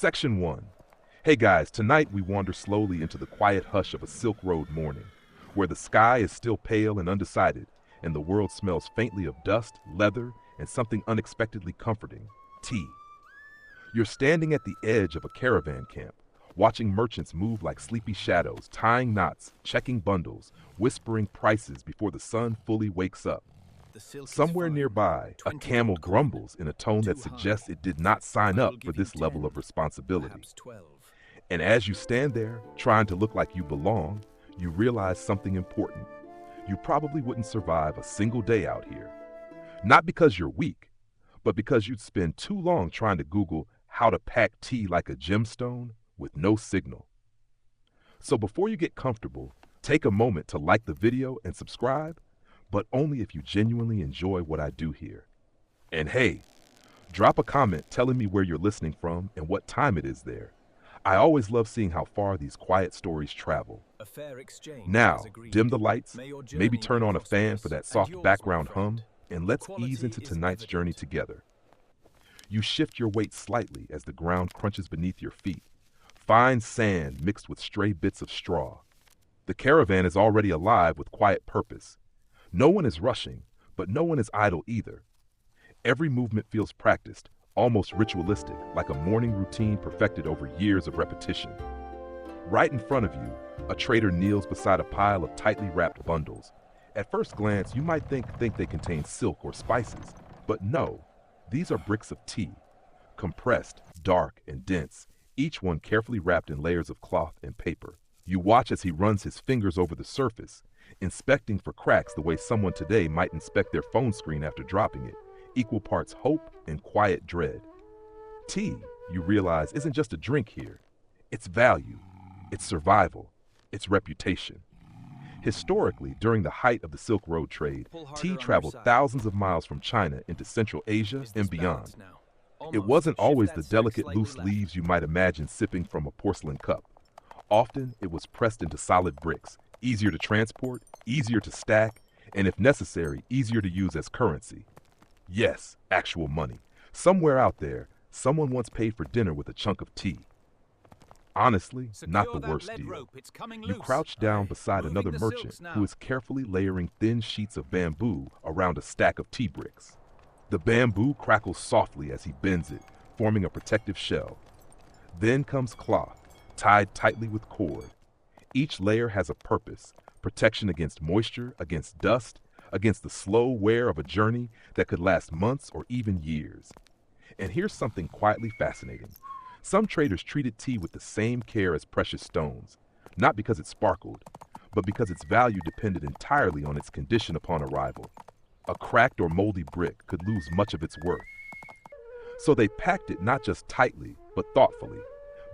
Section 1. Hey guys, tonight we wander slowly into the quiet hush of a Silk Road morning, where the sky is still pale and undecided, and the world smells faintly of dust, leather, and something unexpectedly comforting: tea. You're standing at the edge of a caravan camp, watching merchants move like sleepy shadows, tying knots, checking bundles, whispering prices before the sun fully wakes up. Somewhere nearby, a camel grumbles in a tone that suggests it did not sign up for this level of responsibility. And as you stand there, trying to look like you belong, you realize something important. You probably wouldn't survive a single day out here. Not because you're weak, but because you'd spend too long trying to Google how to pack tea like a gemstone with no signal. So before you get comfortable, take a moment to like the video and subscribe, but only if you genuinely enjoy what I do here. And hey, drop a comment telling me where you're listening from and what time it is there. I always love seeing how far these quiet stories travel. Now, dim the lights, maybe turn on a fan for that soft background hum, and let's ease into tonight's journey together. You shift your weight slightly as the ground crunches beneath your feet. Fine sand mixed with stray bits of straw. The caravan is already alive with quiet purpose. No one is rushing, but no one is idle either. Every movement feels practiced, almost ritualistic, like a morning routine perfected over years of repetition. Right in front of you, a trader kneels beside a pile of tightly wrapped bundles. At first glance, you might think they contain silk or spices, but no, these are bricks of tea. Compressed, dark, and dense, each one carefully wrapped in layers of cloth and paper. You watch as he runs his fingers over the surface, inspecting for cracks the way someone today might inspect their phone screen after dropping it, equal parts hope and quiet dread. Tea, you realize, isn't just a drink here. It's value, it's survival, it's reputation. Historically, during the height of the Silk Road trade, tea traveled thousands of miles from China into Central Asia and beyond. It wasn't always the delicate loose leaves you might imagine sipping from a porcelain cup. Often, it was pressed into solid bricks, easier to transport, easier to stack, and if necessary, easier to use as currency. Yes, actual money. Somewhere out there, someone once paid for dinner with a chunk of tea. Honestly, not the worst deal. You crouch down beside another merchant who is carefully layering thin sheets of bamboo around a stack of tea bricks. The bamboo crackles softly as he bends it, forming a protective shell. Then comes cloth, tied tightly with cord. Each layer has a purpose: protection against moisture, against dust, against the slow wear of a journey that could last months or even years. And here's something quietly fascinating. Some traders treated tea with the same care as precious stones, not because it sparkled, but because its value depended entirely on its condition upon arrival. A cracked or moldy brick could lose much of its worth. So they packed it not just tightly, but thoughtfully,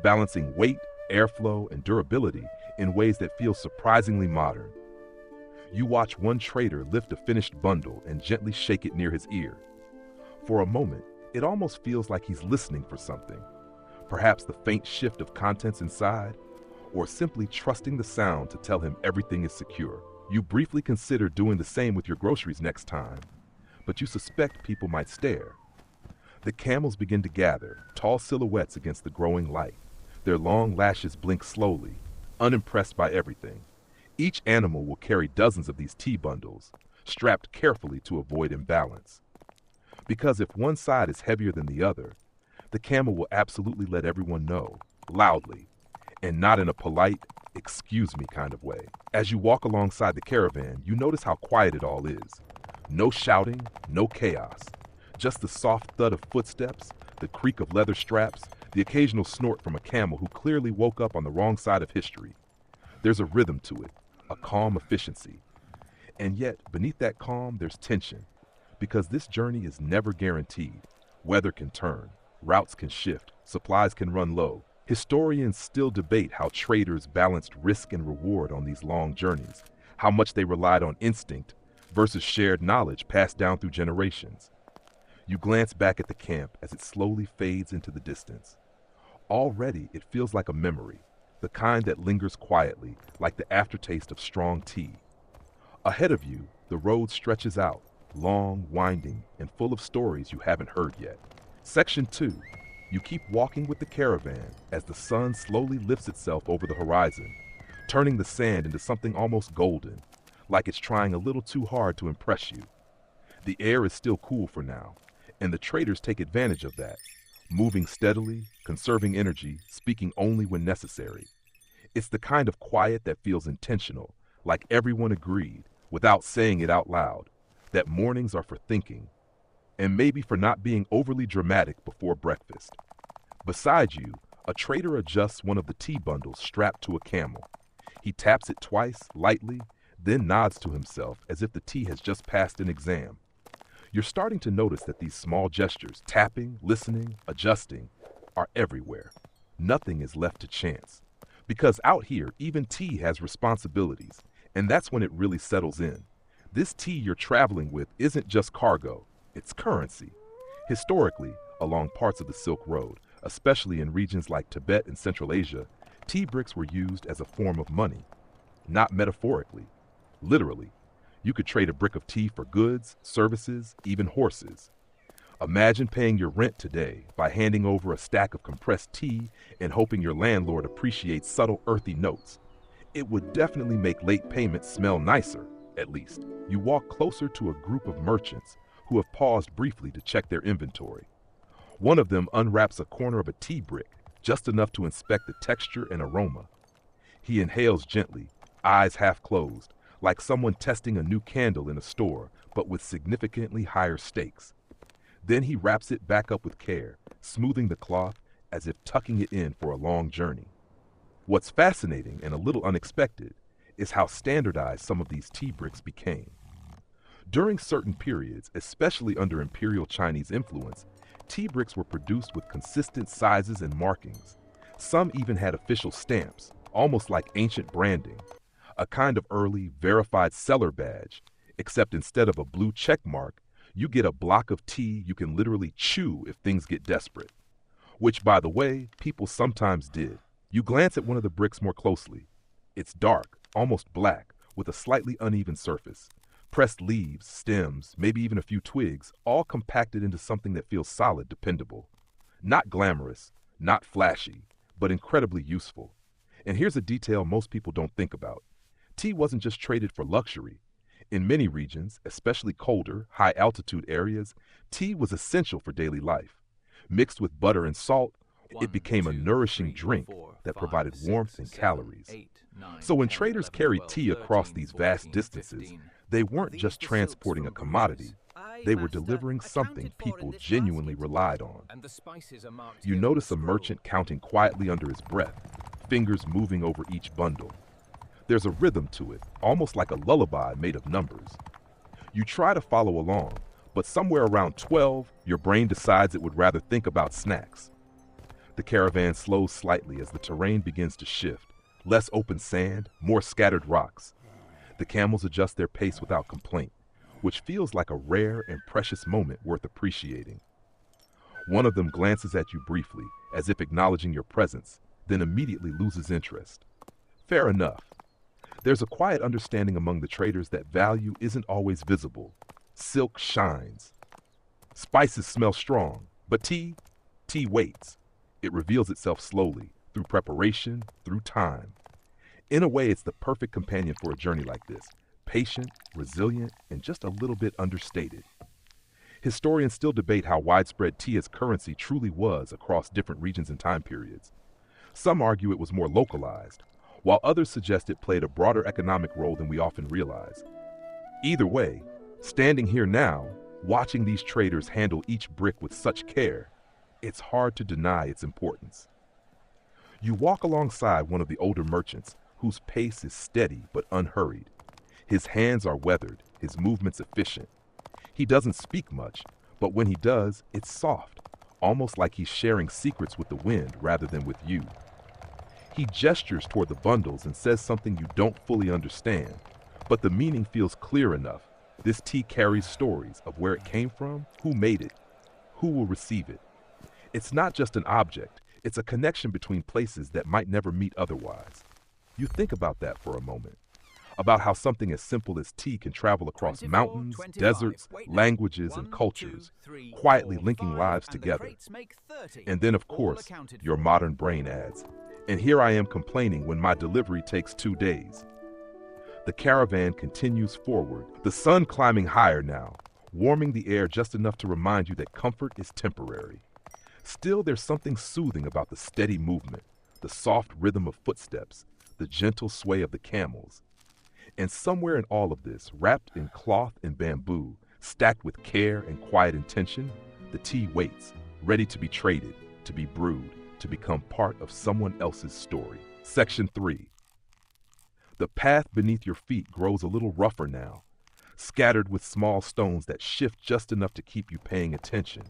balancing weight, airflow, and durability in ways that feel surprisingly modern. You watch one trader lift a finished bundle and gently shake it near his ear. For a moment, it almost feels like he's listening for something. Perhaps the faint shift of contents inside, or simply trusting the sound to tell him everything is secure. You briefly consider doing the same with your groceries next time, but you suspect people might stare. The camels begin to gather, tall silhouettes against the growing light. Their long lashes blink slowly, unimpressed by everything. Each animal will carry dozens of these tea bundles, strapped carefully to avoid imbalance. Because if one side is heavier than the other, the camel will absolutely let everyone know, loudly, and not in a polite, excuse me kind of way. As you walk alongside the caravan, you notice how quiet it all is. No shouting, no chaos. Just the soft thud of footsteps, the creak of leather straps, the occasional snort from a camel who clearly woke up on the wrong side of history. There's a rhythm to it, a calm efficiency. And yet, beneath that calm, there's tension. Because this journey is never guaranteed. Weather can turn, routes can shift, supplies can run low. Historians still debate how traders balanced risk and reward on these long journeys, how much they relied on instinct versus shared knowledge passed down through generations. You glance back at the camp as it slowly fades into the distance. Already, it feels like a memory, the kind that lingers quietly, like the aftertaste of strong tea. Ahead of you, the road stretches out, long, winding, and full of stories you haven't heard yet. Section 2. You keep walking with the caravan as the sun slowly lifts itself over the horizon, turning the sand into something almost golden, like it's trying a little too hard to impress you. The air is still cool for now, and the traders take advantage of that, moving steadily, conserving energy, speaking only when necessary. It's the kind of quiet that feels intentional, like everyone agreed, without saying it out loud, that mornings are for thinking, and maybe for not being overly dramatic before breakfast. Beside you, a trader adjusts one of the tea bundles strapped to a camel. He taps it twice, lightly, then nods to himself as if the tea has just passed an exam. You're starting to notice that these small gestures, tapping, listening, adjusting, are everywhere. Nothing is left to chance. Because out here, even tea has responsibilities, and that's when it really settles in. This tea you're traveling with isn't just cargo, it's currency. Historically, along parts of the Silk Road, especially in regions like Tibet and Central Asia, tea bricks were used as a form of money. Not metaphorically, literally. You could trade a brick of tea for goods, services, even horses. Imagine paying your rent today by handing over a stack of compressed tea and hoping your landlord appreciates subtle earthy notes. It would definitely make late payments smell nicer, at least. You walk closer to a group of merchants who have paused briefly to check their inventory. One of them unwraps a corner of a tea brick, just enough to inspect the texture and aroma. He inhales gently, eyes half closed, like someone testing a new candle in a store, but with significantly higher stakes. Then he wraps it back up with care, smoothing the cloth as if tucking it in for a long journey. What's fascinating and a little unexpected is how standardized some of these tea bricks became. During certain periods, especially under Imperial Chinese influence, tea bricks were produced with consistent sizes and markings. Some even had official stamps, almost like ancient branding, a kind of early, verified seller badge, except instead of a blue check mark, you get a block of tea you can literally chew if things get desperate. Which, by the way, people sometimes did. You glance at one of the bricks more closely. It's dark, almost black, with a slightly uneven surface. Pressed leaves, stems, maybe even a few twigs, all compacted into something that feels solid, dependable. Not glamorous, not flashy, but incredibly useful. And here's a detail most people don't think about. Tea wasn't just traded for luxury. In many regions, especially colder, high-altitude areas, tea was essential for daily life. Mixed with butter and salt, it became a nourishing drink that provided warmth and calories. So when traders carried tea across these vast distances, they weren't just transporting a commodity, they were delivering something people genuinely relied on. You notice a merchant counting quietly under his breath, fingers moving over each bundle. There's a rhythm to it, almost like a lullaby made of numbers. You try to follow along, but somewhere around 12, your brain decides it would rather think about snacks. The caravan slows slightly as the terrain begins to shift. Less open sand, more scattered rocks. The camels adjust their pace without complaint, which feels like a rare and precious moment worth appreciating. One of them glances at you briefly, as if acknowledging your presence, then immediately loses interest. Fair enough. There's a quiet understanding among the traders that value isn't always visible. Silk shines. Spices smell strong, but tea waits. It reveals itself slowly, through preparation, through time. In a way, it's the perfect companion for a journey like this. Patient, resilient, and just a little bit understated. Historians still debate how widespread tea as currency truly was across different regions and time periods. Some argue it was more localized, while others suggest it played a broader economic role than we often realize. Either way, standing here now, watching these traders handle each brick with such care, it's hard to deny its importance. You walk alongside one of the older merchants whose pace is steady but unhurried. His hands are weathered, his movements efficient. He doesn't speak much, but when he does, it's soft, almost like he's sharing secrets with the wind rather than with you. He gestures toward the bundles and says something you don't fully understand, but the meaning feels clear enough. This tea carries stories of where it came from, who made it, who will receive it. It's not just an object, it's a connection between places that might never meet otherwise. You think about that for a moment. about how something as simple as tea can travel across 24, mountains, 25. deserts, Wait now. languages, and 1, cultures, 2, 3, quietly 4, linking 5, lives and the together. crates make 30. And then, of All course, accounted your for. modern brain adds. And here I am complaining when my delivery takes 2 days. The caravan continues forward, the sun climbing higher now, warming the air just enough to remind you that comfort is temporary. Still, there's something soothing about the steady movement, the soft rhythm of footsteps, the gentle sway of the camels. And somewhere in all of this, wrapped in cloth and bamboo, stacked with care and quiet intention, the tea waits, ready to be traded, to be brewed, to become part of someone else's story. Section 3. The path beneath your feet grows a little rougher now, scattered with small stones that shift just enough to keep you paying attention.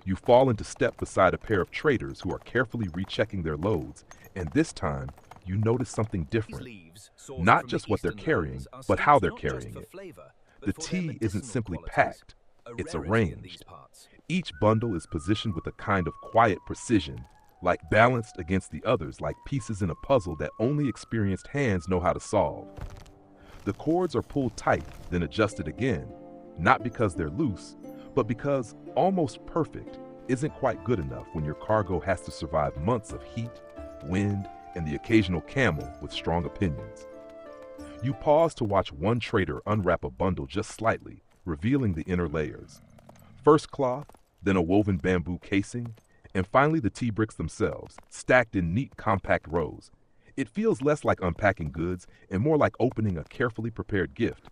You fall into step beside a pair of traders who are carefully rechecking their loads, and this time, you notice something different. Not just what they're carrying, but how they're carrying it. The tea isn't simply packed, it's arranged. Each bundle is positioned with a kind of quiet precision, like balanced against the others, like pieces in a puzzle that only experienced hands know how to solve. The cords are pulled tight, then adjusted again, not because they're loose, but because almost perfect isn't quite good enough when your cargo has to survive months of heat, wind, and the occasional camel with strong opinions. You pause to watch one trader unwrap a bundle just slightly, revealing the inner layers. First cloth, then a woven bamboo casing, and finally the tea bricks themselves, stacked in neat, compact rows. It feels less like unpacking goods and more like opening a carefully prepared gift.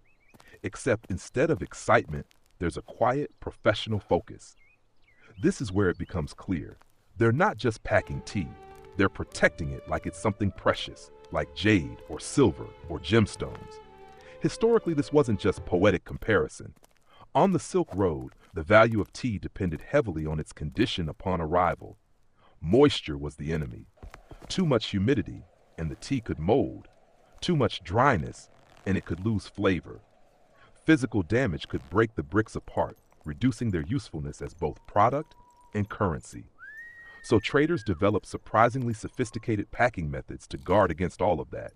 Except instead of excitement, there's a quiet, professional focus. This is where it becomes clear. They're not just packing tea. They're protecting it like it's something precious, like jade or silver or gemstones. Historically, this wasn't just poetic comparison. On the Silk Road, the value of tea depended heavily on its condition upon arrival. Moisture was the enemy. Too much humidity, and the tea could mold. Too much dryness, and it could lose flavor. Physical damage could break the bricks apart, reducing their usefulness as both product and currency. So traders developed surprisingly sophisticated packing methods to guard against all of that.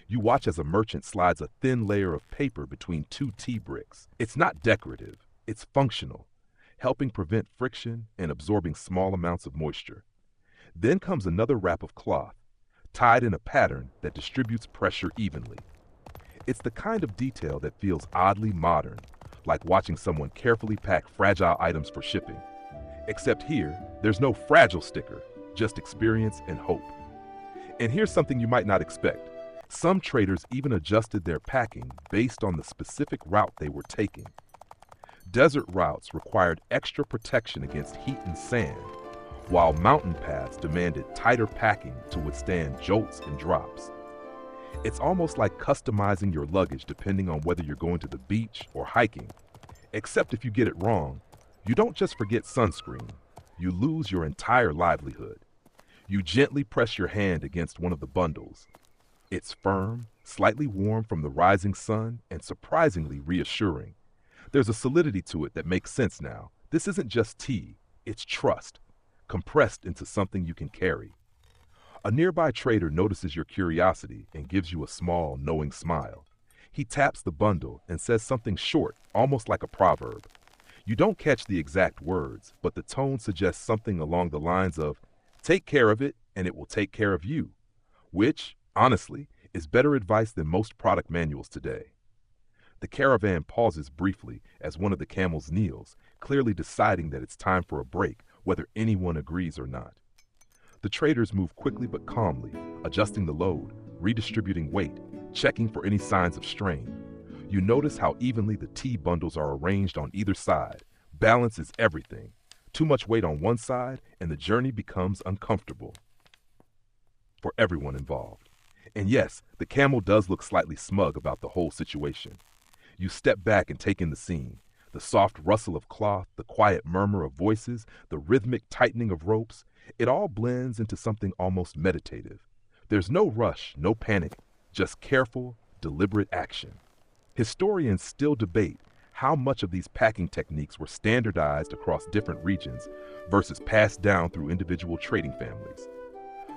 You watch as a merchant slides a thin layer of paper between 2 tea bricks. It's not decorative, it's functional, helping prevent friction and absorbing small amounts of moisture. Then comes another wrap of cloth, tied in a pattern that distributes pressure evenly. It's the kind of detail that feels oddly modern, like watching someone carefully pack fragile items for shipping. Except here, there's no fragile sticker, just experience and hope. And here's something you might not expect. Some traders even adjusted their packing based on the specific route they were taking. Desert routes required extra protection against heat and sand, while mountain paths demanded tighter packing to withstand jolts and drops. It's almost like customizing your luggage depending on whether you're going to the beach or hiking. Except if you get it wrong, you don't just forget sunscreen, you lose your entire livelihood. You gently press your hand against one of the bundles. It's firm, slightly warm from the rising sun, and surprisingly reassuring. There's a solidity to it that makes sense now. This isn't just tea, it's trust, compressed into something you can carry. A nearby trader notices your curiosity and gives you a small, knowing smile. He taps the bundle and says something short, almost like a proverb. You don't catch the exact words, but the tone suggests something along the lines of, "Take care of it, and it will take care of you," which, honestly, is better advice than most product manuals today. The caravan pauses briefly as one of the camels kneels, clearly deciding that it's time for a break, whether anyone agrees or not. The traders move quickly but calmly, adjusting the load, redistributing weight, checking for any signs of strain. You notice how evenly the tea bundles are arranged on either side. Balance is everything. Too much weight on one side, and the journey becomes uncomfortable for everyone involved. And yes, the camel does look slightly smug about the whole situation. You step back and take in the scene. The soft rustle of cloth, the quiet murmur of voices, the rhythmic tightening of ropes, it all blends into something almost meditative. There's no rush, no panic, just careful, deliberate action. Historians still debate how much of these packing techniques were standardized across different regions versus passed down through individual trading families.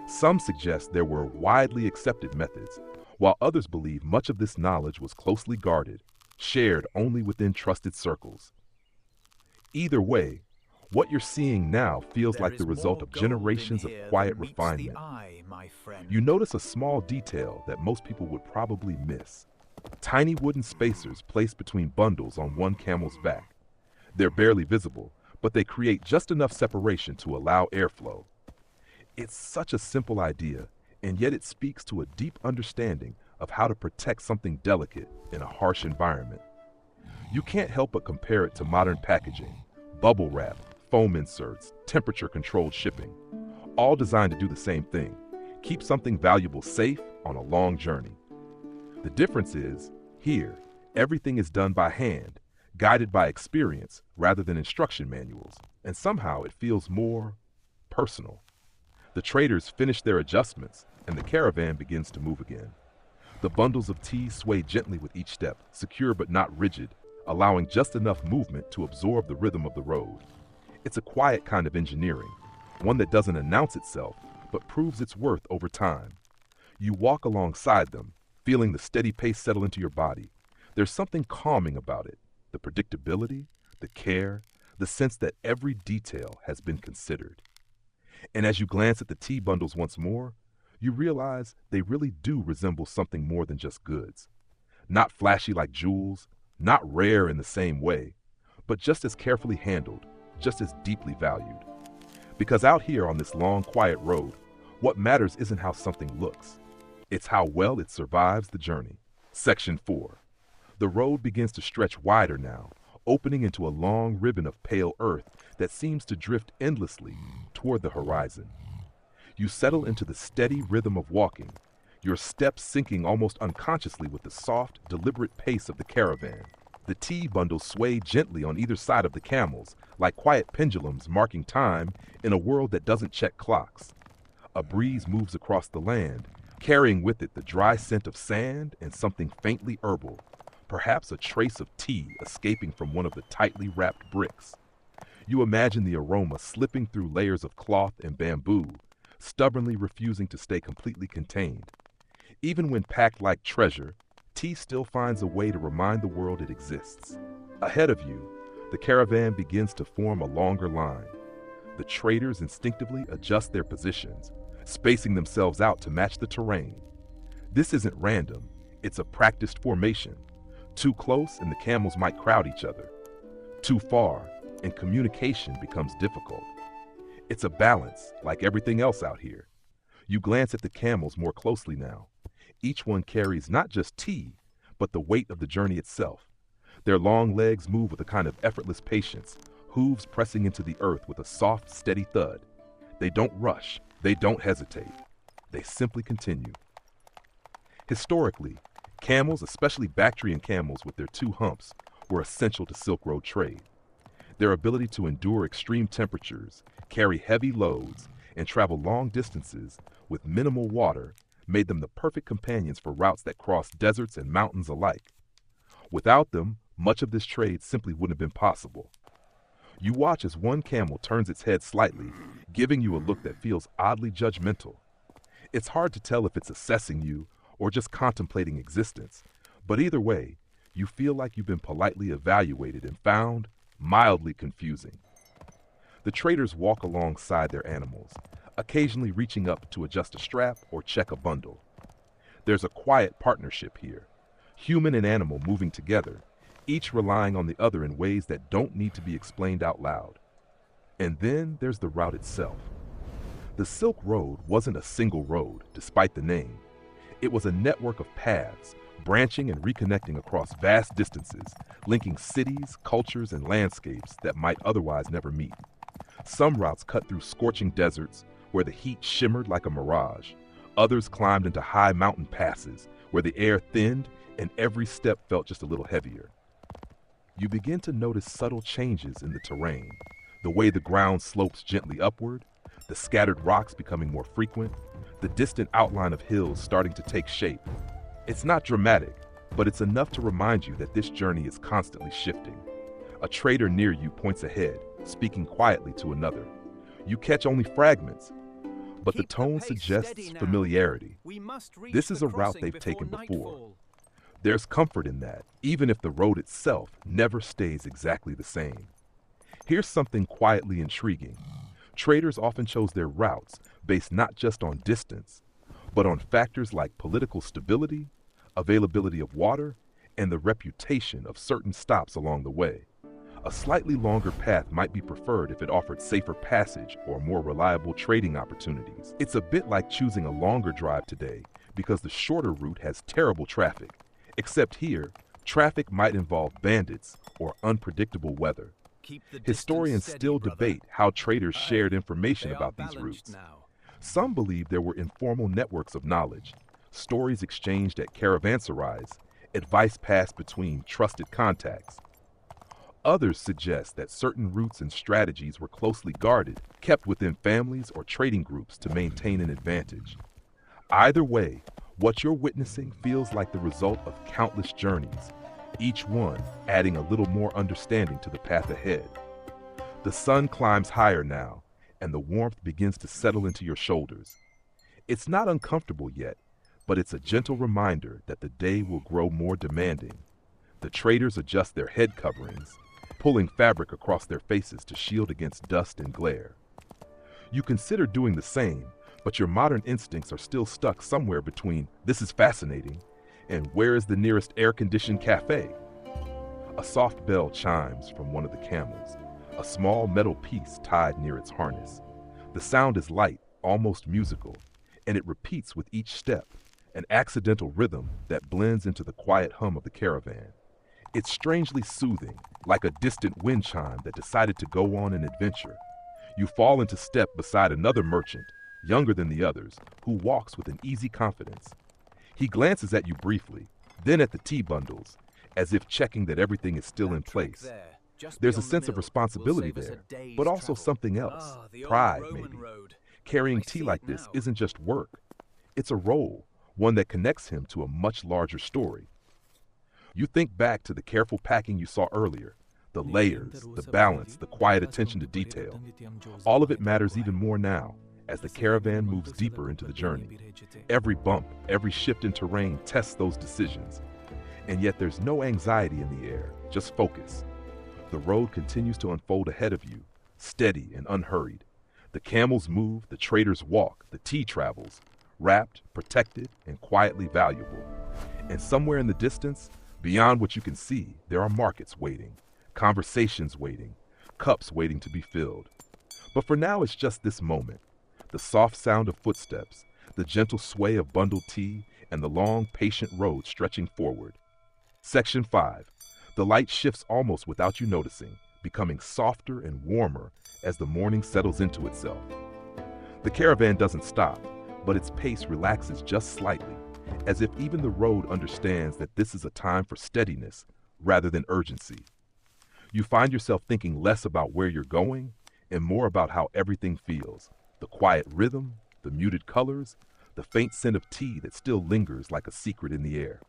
Some suggest there were widely accepted methods, while others believe much of this knowledge was closely guarded, shared only within trusted circles. Either way, what you're seeing now feels There like the is result more of gold in generations of here quiet than meets refinement. the eye, my friend. You notice a small detail that most people would probably miss. Tiny wooden spacers placed between bundles on one camel's back. They're barely visible, but they create just enough separation to allow airflow. It's such a simple idea, and yet it speaks to a deep understanding of how to protect something delicate in a harsh environment. You can't help but compare it to modern packaging, bubble wrap, foam inserts, temperature-controlled shipping, all designed to do the same thing, keep something valuable safe on a long journey. The difference is, here, everything is done by hand, guided by experience rather than instruction manuals, and somehow it feels more personal. The traders finish their adjustments, and the caravan begins to move again. The bundles of tea sway gently with each step, secure but not rigid, allowing just enough movement to absorb the rhythm of the road. It's a quiet kind of engineering, one that doesn't announce itself, but proves its worth over time. You walk alongside them, feeling the steady pace settle into your body. There's something calming about it, the predictability, the care, the sense that every detail has been considered. And as you glance at the tea bundles once more, you realize they really do resemble something more than just goods. Not flashy like jewels, not rare in the same way, but just as carefully handled, just as deeply valued. Because out here on this long, quiet road, what matters isn't how something looks. It's how well it survives the journey. Section 4. The road begins to stretch wider now, opening into a long ribbon of pale earth that seems to drift endlessly toward the horizon. You settle into the steady rhythm of walking, your steps syncing almost unconsciously with the soft, deliberate pace of the caravan. The tea bundles sway gently on either side of the camels, like quiet pendulums marking time in a world that doesn't check clocks. A breeze moves across the land, carrying with it the dry scent of sand and something faintly herbal, perhaps a trace of tea escaping from one of the tightly wrapped bricks. You imagine the aroma slipping through layers of cloth and bamboo, stubbornly refusing to stay completely contained. Even when packed like treasure, tea still finds a way to remind the world it exists. Ahead of you, the caravan begins to form a longer line. The traders instinctively adjust their positions, spacing themselves out to match the terrain. This isn't random, it's a practiced formation. Too close and the camels might crowd each other. Too far and communication becomes difficult. It's a balance, like everything else out here. You glance at the camels more closely now. Each one carries not just tea, but the weight of the journey itself. Their long legs move with a kind of effortless patience, hooves pressing into the earth with a soft, steady thud. They don't rush, they don't hesitate. They simply continue. Historically, camels, especially Bactrian camels with their two humps, were essential to Silk Road trade. Their ability to endure extreme temperatures, carry heavy loads, and travel long distances with minimal water made them the perfect companions for routes that crossed deserts and mountains alike. Without them, much of this trade simply wouldn't have been possible. You watch as one camel turns its head slightly, giving you a look that feels oddly judgmental. It's hard to tell if it's assessing you or just contemplating existence, but either way, you feel like you've been politely evaluated and found mildly confusing. The traders walk alongside their animals, occasionally reaching up to adjust a strap or check a bundle. There's a quiet partnership here, human and animal moving together, each relying on the other in ways that don't need to be explained out loud. And then there's the route itself. The Silk Road wasn't a single road, despite the name. It was a network of paths, branching and reconnecting across vast distances, linking cities, cultures, and landscapes that might otherwise never meet. Some routes cut through scorching deserts, where the heat shimmered like a mirage. Others climbed into high mountain passes, where the air thinned and every step felt just a little heavier. You begin to notice subtle changes in the terrain, the way the ground slopes gently upward, the scattered rocks becoming more frequent, the distant outline of hills starting to take shape. It's not dramatic, but it's enough to remind you that this journey is constantly shifting. A trader near you points ahead, speaking quietly to another. You catch only fragments, but the tone suggests familiarity. This is a route they've taken before. There's comfort in that, even if the road itself never stays exactly the same. Here's something quietly intriguing. Traders often chose their routes based not just on distance, but on factors like political stability, availability of water, and the reputation of certain stops along the way. A slightly longer path might be preferred if it offered safer passage or more reliable trading opportunities. It's a bit like choosing a longer drive today because the shorter route has terrible traffic. Except here, traffic might involve bandits or unpredictable weather. Historians still debate how traders shared information about these routes. Some believe there were informal networks of knowledge, stories exchanged at caravanserais, advice passed between trusted contacts. Others suggest that certain routes and strategies were closely guarded, kept within families or trading groups to maintain an advantage. Either way, what you're witnessing feels like the result of countless journeys, each one adding a little more understanding to the path ahead. The sun climbs higher now, and the warmth begins to settle into your shoulders. It's not uncomfortable yet, but it's a gentle reminder that the day will grow more demanding. The traders adjust their head coverings, pulling fabric across their faces to shield against dust and glare. You consider doing the same, but your modern instincts are still stuck somewhere between "this is fascinating" and "where is the nearest air-conditioned cafe?" A soft bell chimes from one of the camels, a small metal piece tied near its harness. The sound is light, almost musical, and it repeats with each step, an accidental rhythm that blends into the quiet hum of the caravan. It's strangely soothing, like a distant wind chime that decided to go on an adventure. You fall into step beside another merchant, younger than the others, who walks with an easy confidence. He glances at you briefly, then at the tea bundles, as if checking that everything is still in place. There's a sense of responsibility there, but also something else, pride maybe. Carrying tea like this isn't just work. It's a role, one that connects him to a much larger story. You think back to the careful packing you saw earlier, the layers, the balance, the quiet attention to detail. All of it matters even more now, as the caravan moves deeper into the journey. Every bump, every shift in terrain tests those decisions. And yet there's no anxiety in the air, just focus. The road continues to unfold ahead of you, steady and unhurried. The camels move, the traders walk, the tea travels, wrapped, protected, and quietly valuable. And somewhere in the distance, beyond what you can see, there are markets waiting, conversations waiting, cups waiting to be filled. But for now, it's just this moment. The soft sound of footsteps, the gentle sway of bundled tea, and the long, patient road stretching forward. Section 5. The light shifts almost without you noticing, becoming softer and warmer as the morning settles into itself. The caravan doesn't stop, but its pace relaxes just slightly, as if even the road understands that this is a time for steadiness rather than urgency. You find yourself thinking less about where you're going and more about how everything feels. The quiet rhythm, the muted colors, the faint scent of tea that still lingers like a secret in the air.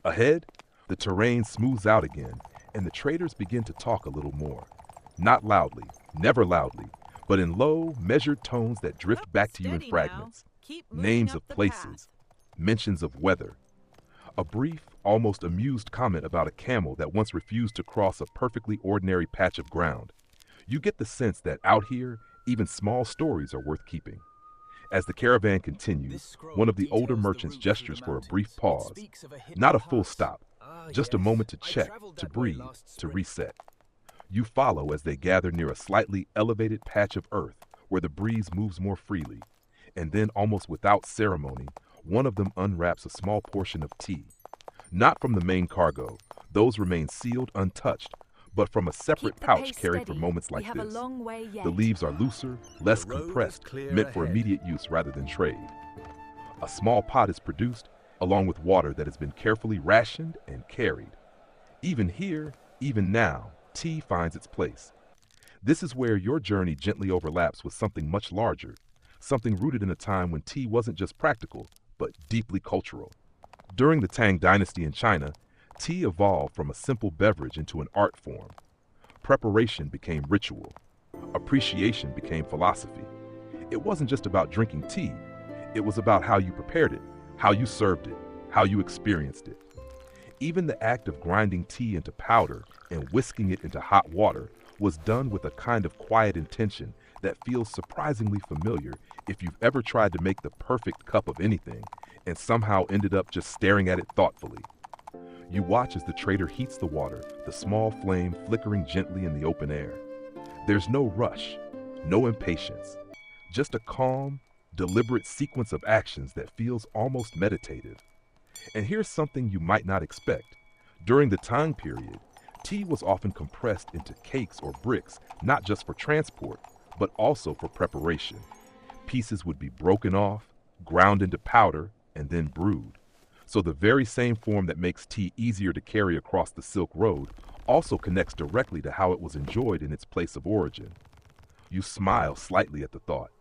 Ahead, the terrain smooths out again, and the traders begin to talk a little more. Not loudly, never loudly, but in low, measured tones that drift back to you in fragments. Names of places, mentions of weather. A brief, almost amused comment about a camel that once refused to cross a perfectly ordinary patch of ground. You get the sense that out here, even small stories are worth keeping. As the caravan continues, one of the older merchants gestures for a brief pause. Not a full stop, just a moment to check, to breathe, to reset. You follow as they gather near a slightly elevated patch of earth where the breeze moves more freely. And then, almost without ceremony, one of them unwraps a small portion of tea. Not from the main cargo, those remain sealed untouched, but from a separate pouch carried for moments like this. The leaves are looser, less compressed, meant for immediate use rather than trade. A small pot is produced, along with water that has been carefully rationed and carried. Even here, even now, tea finds its place. This is where your journey gently overlaps with something much larger, something rooted in a time when tea wasn't just practical, but deeply cultural. During the Tang Dynasty in China, tea evolved from a simple beverage into an art form. Preparation became ritual. Appreciation became philosophy. It wasn't just about drinking tea, it was about how you prepared it, how you served it, how you experienced it. Even the act of grinding tea into powder and whisking it into hot water was done with a kind of quiet intention that feels surprisingly familiar if you've ever tried to make the perfect cup of anything and somehow ended up just staring at it thoughtfully. You watch as the trader heats the water, the small flame flickering gently in the open air. There's no rush, no impatience, just a calm, deliberate sequence of actions that feels almost meditative. And here's something you might not expect. During the Tang period, tea was often compressed into cakes or bricks, not just for transport, but also for preparation. Pieces would be broken off, ground into powder, and then brewed. So the very same form that makes tea easier to carry across the Silk Road also connects directly to how it was enjoyed in its place of origin. You smile slightly at the thought.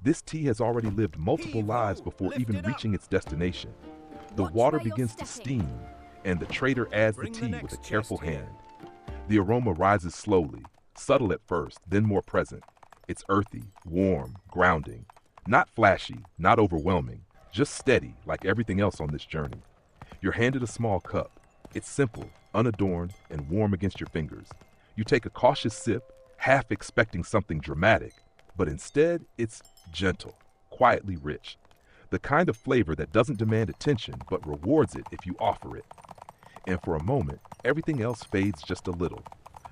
This tea has already lived multiple lives before even reaching its destination. The water begins to steam, and the trader adds the tea with a careful hand. The aroma rises slowly, subtle at first, then more present. It's earthy, warm, grounding. Not flashy, not overwhelming, just steady, like everything else on this journey. You're handed a small cup. It's simple, unadorned, and warm against your fingers. You take a cautious sip, half expecting something dramatic, but instead it's gentle, quietly rich. The kind of flavor that doesn't demand attention but rewards it if you offer it. And for a moment, everything else fades just a little.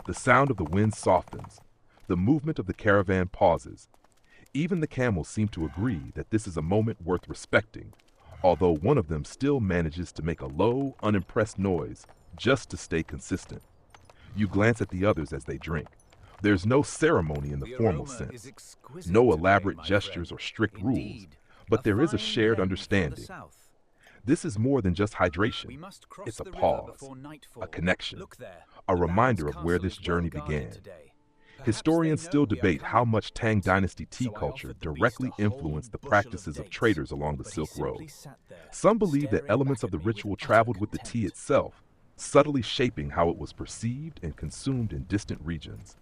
The sound of the wind softens. The movement of the caravan pauses. Even the camels seem to agree that this is a moment worth respecting, although one of them still manages to make a low, unimpressed noise just to stay consistent. You glance at the others as they drink. There's no ceremony in the formal sense, no elaborate gestures or strict rules, but there is a shared understanding. This is more than just hydration. It's a pause, a connection, a reminder of where this journey began. Historians still debate how much Tang Dynasty tea culture directly influenced the practices of traders along the Silk Road. Some believe that elements of the ritual traveled with the tea itself, subtly shaping how it was perceived and consumed in distant regions.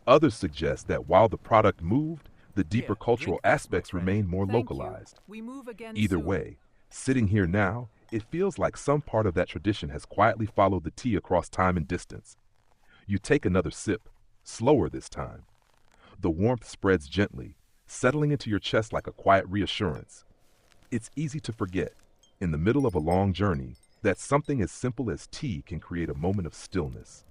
Others suggest that while the product moved, the deeper cultural aspects remained more localized. Either way, sitting here now, it feels like some part of that tradition has quietly followed the tea across time and distance. You take another sip, slower this time. The warmth spreads gently, settling into your chest like a quiet reassurance. It's easy to forget, in the middle of a long journey, that something as simple as tea can create a moment of stillness.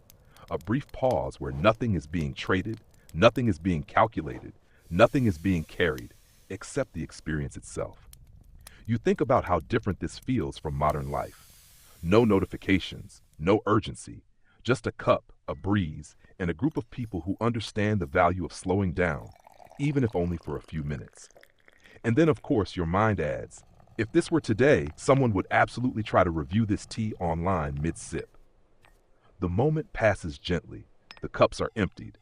A brief pause where nothing is being traded, nothing is being calculated, nothing is being carried, except the experience itself. You think about how different this feels from modern life. No notifications, no urgency, just a cup, a breeze, and a group of people who understand the value of slowing down, even if only for a few minutes. And then, of course, your mind adds, if this were today, someone would absolutely try to review this tea online mid-sip. The moment passes gently. The cups are emptied.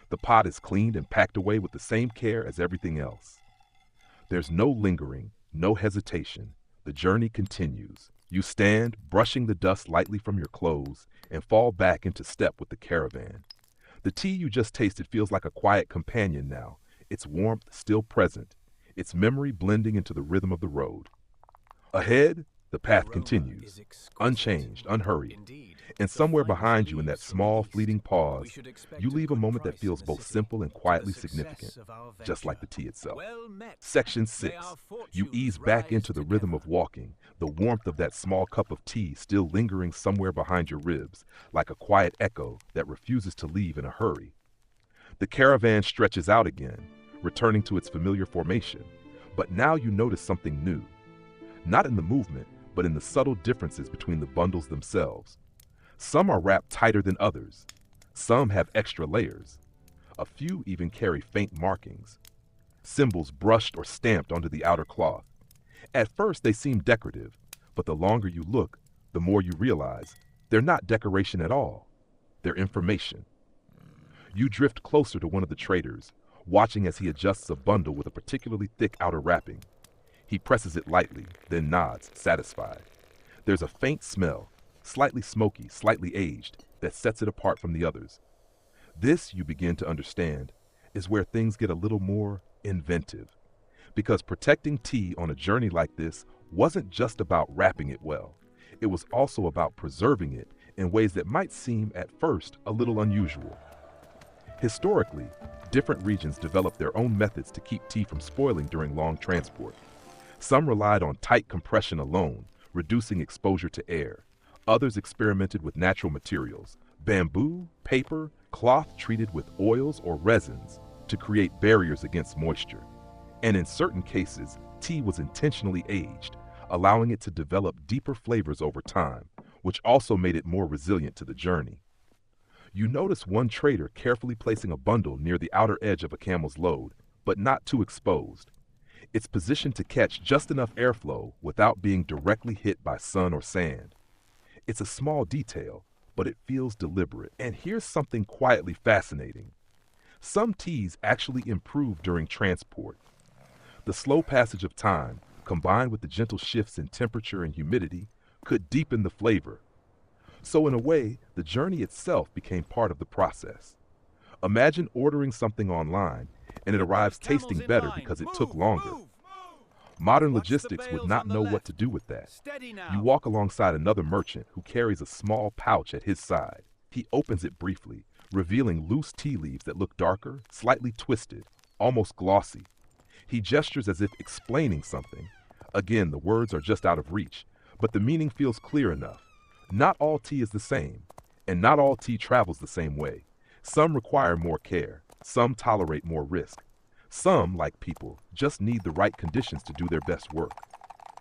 The pot is cleaned and packed away with the same care as everything else. There's no lingering, no hesitation. The journey continues. You stand, brushing the dust lightly from your clothes, and fall back into step with the caravan. The tea you just tasted feels like a quiet companion now, its warmth still present, its memory blending into the rhythm of the road. Ahead, the path continues, unchanged, unhurried, and somewhere behind you in that small, fleeting pause, you leave a moment that feels both simple and quietly significant, just like the tea itself. Section 6. You ease back into the rhythm of walking, the warmth of that small cup of tea still lingering somewhere behind your ribs, like a quiet echo that refuses to leave in a hurry. The caravan stretches out again, returning to its familiar formation, but now you notice something new. Not in the movement, but in the subtle differences between the bundles themselves. Some are wrapped tighter than others. Some have extra layers. A few even carry faint markings, symbols brushed or stamped onto the outer cloth. At first they seem decorative, but the longer you look, the more you realize they're not decoration at all. They're information. You drift closer to one of the traders, watching as he adjusts a bundle with a particularly thick outer wrapping. He presses it lightly, then nods, satisfied. There's a faint smell, slightly smoky, slightly aged, that sets it apart from the others. This, you begin to understand, is where things get a little more inventive. Because protecting tea on a journey like this wasn't just about wrapping it well. It was also about preserving it in ways that might seem at first a little unusual. Historically, different regions developed their own methods to keep tea from spoiling during long transport. Some relied on tight compression alone, reducing exposure to air. Others experimented with natural materials, bamboo, paper, cloth treated with oils or resins to create barriers against moisture. And in certain cases, tea was intentionally aged, allowing it to develop deeper flavors over time, which also made it more resilient to the journey. You notice one trader carefully placing a bundle near the outer edge of a camel's load, but not too exposed. It's positioned to catch just enough airflow without being directly hit by sun or sand. It's a small detail, but it feels deliberate. And here's something quietly fascinating. Some teas actually improve during transport. The slow passage of time, combined with the gentle shifts in temperature and humidity, could deepen the flavor. So in a way, the journey itself became part of the process. Imagine ordering something online and it arrives tasting better because it took longer. Modern logistics would not know what to do with that. You walk alongside another merchant who carries a small pouch at his side. He opens it briefly, revealing loose tea leaves that look darker, slightly twisted, almost glossy. He gestures as if explaining something. Again, the words are just out of reach, but the meaning feels clear enough. Not all tea is the same, and not all tea travels the same way. Some require more care, some tolerate more risk. Some, like people, just need the right conditions to do their best work.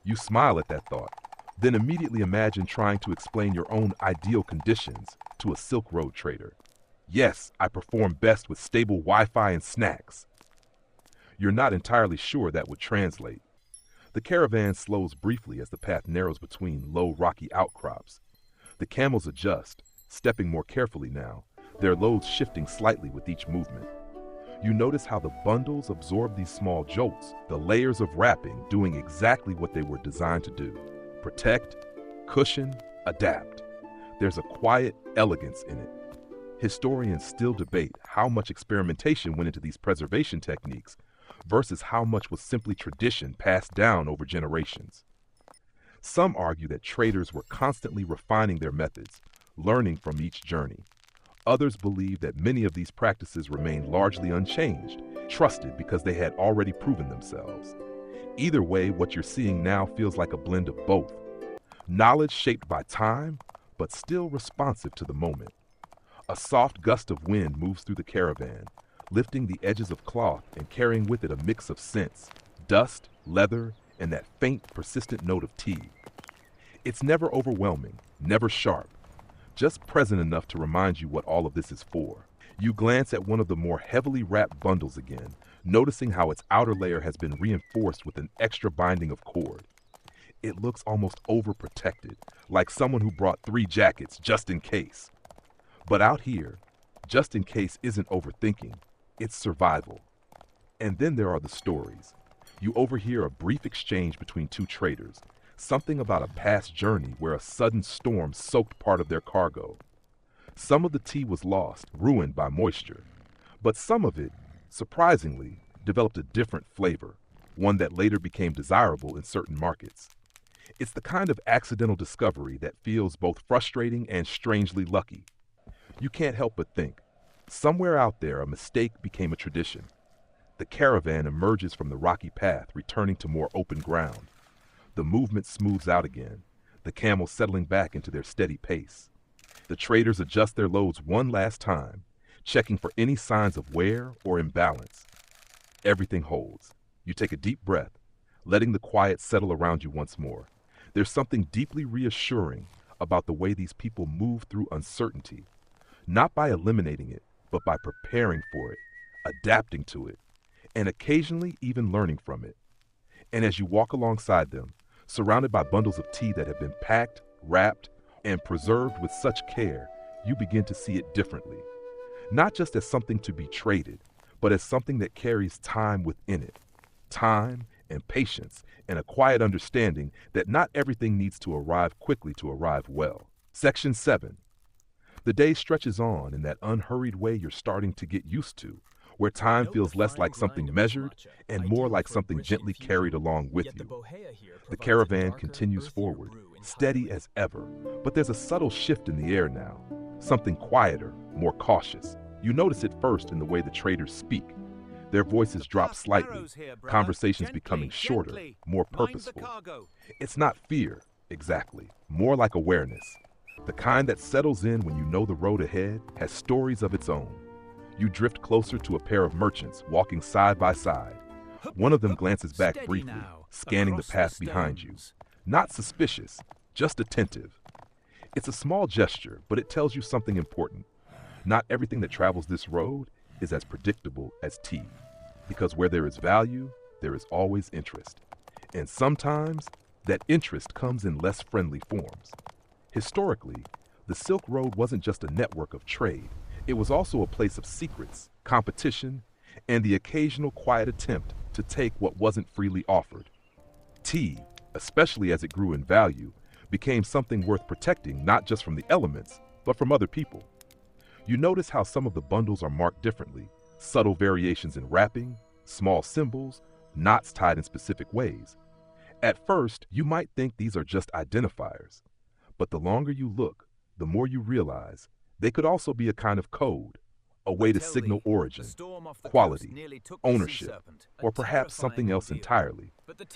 You smile at that thought, then immediately imagine trying to explain your own ideal conditions to a Silk Road trader. Yes, I perform best with stable Wi-Fi and snacks. You're not entirely sure that would translate. The caravan slows briefly as the path narrows between low rocky outcrops. The camels adjust, stepping more carefully now, their loads shifting slightly with each movement. You notice how the bundles absorb these small jolts, the layers of wrapping doing exactly what they were designed to do. Protect, cushion, adapt. There's a quiet elegance in it. Historians still debate how much experimentation went into these preservation techniques versus how much was simply tradition passed down over generations. Some argue that traders were constantly refining their methods, learning from each journey. Others believe that many of these practices remained largely unchanged, trusted because they had already proven themselves. Either way, what you're seeing now feels like a blend of both. Knowledge shaped by time, but still responsive to the moment. A soft gust of wind moves through the caravan, lifting the edges of cloth and carrying with it a mix of scents, dust, leather, and that faint, persistent note of tea. It's never overwhelming, never sharp, just present enough to remind you what all of this is for. You glance at one of the more heavily wrapped bundles again, noticing how its outer layer has been reinforced with an extra binding of cord. It looks almost overprotected, like someone who brought 3 jackets just in case. But out here, just in case isn't overthinking, it's survival. And then there are the stories. You overhear a brief exchange between 2 traders, something about a past journey where a sudden storm soaked part of their cargo. Some of the tea was lost, ruined by moisture, but some of it, surprisingly, developed a different flavor, one that later became desirable in certain markets. It's the kind of accidental discovery that feels both frustrating and strangely lucky. You can't help but think, somewhere out there a mistake became a tradition. The caravan emerges from the rocky path, returning to more open ground. The movement smooths out again, the camels settling back into their steady pace. The traders adjust their loads one last time, checking for any signs of wear or imbalance. Everything holds. You take a deep breath, letting the quiet settle around you once more. There's something deeply reassuring about the way these people move through uncertainty, not by eliminating it, but by preparing for it, adapting to it, and occasionally even learning from it. And as you walk alongside them, surrounded by bundles of tea that have been packed, wrapped, and preserved with such care, you begin to see it differently. Not just as something to be traded, but as something that carries time within it. Time and patience and a quiet understanding that not everything needs to arrive quickly to arrive well. Section 7. The day stretches on in that unhurried way you're starting to get used to, where time feels less like something measured and more like something gently carried along with you. The caravan continues forward, steady as ever, but there's a subtle shift in the air now, something quieter, more cautious. You notice it first in the way the traders speak. Their voices drop slightly, conversations becoming shorter, more purposeful. It's not fear, exactly, more like awareness. The kind that settles in when you know the road ahead has stories of its own. You drift closer to a pair of merchants walking side by side. One of them glances back briefly, scanning the path behind you. Not suspicious, just attentive. It's a small gesture, but it tells you something important. Not everything that travels this road is as predictable as tea. Because where there is value, there is always interest. And sometimes, that interest comes in less friendly forms. Historically, the Silk Road wasn't just a network of trade. It was also a place of secrets, competition, and the occasional quiet attempt to take what wasn't freely offered. Tea, especially as it grew in value, became something worth protecting not just from the elements, but from other people. You notice how some of the bundles are marked differently, subtle variations in wrapping, small symbols, knots tied in specific ways. At first, you might think these are just identifiers, but the longer you look, the more you realize they could also be a kind of code, a way to signal origin, quality, ownership, or perhaps something else entirely.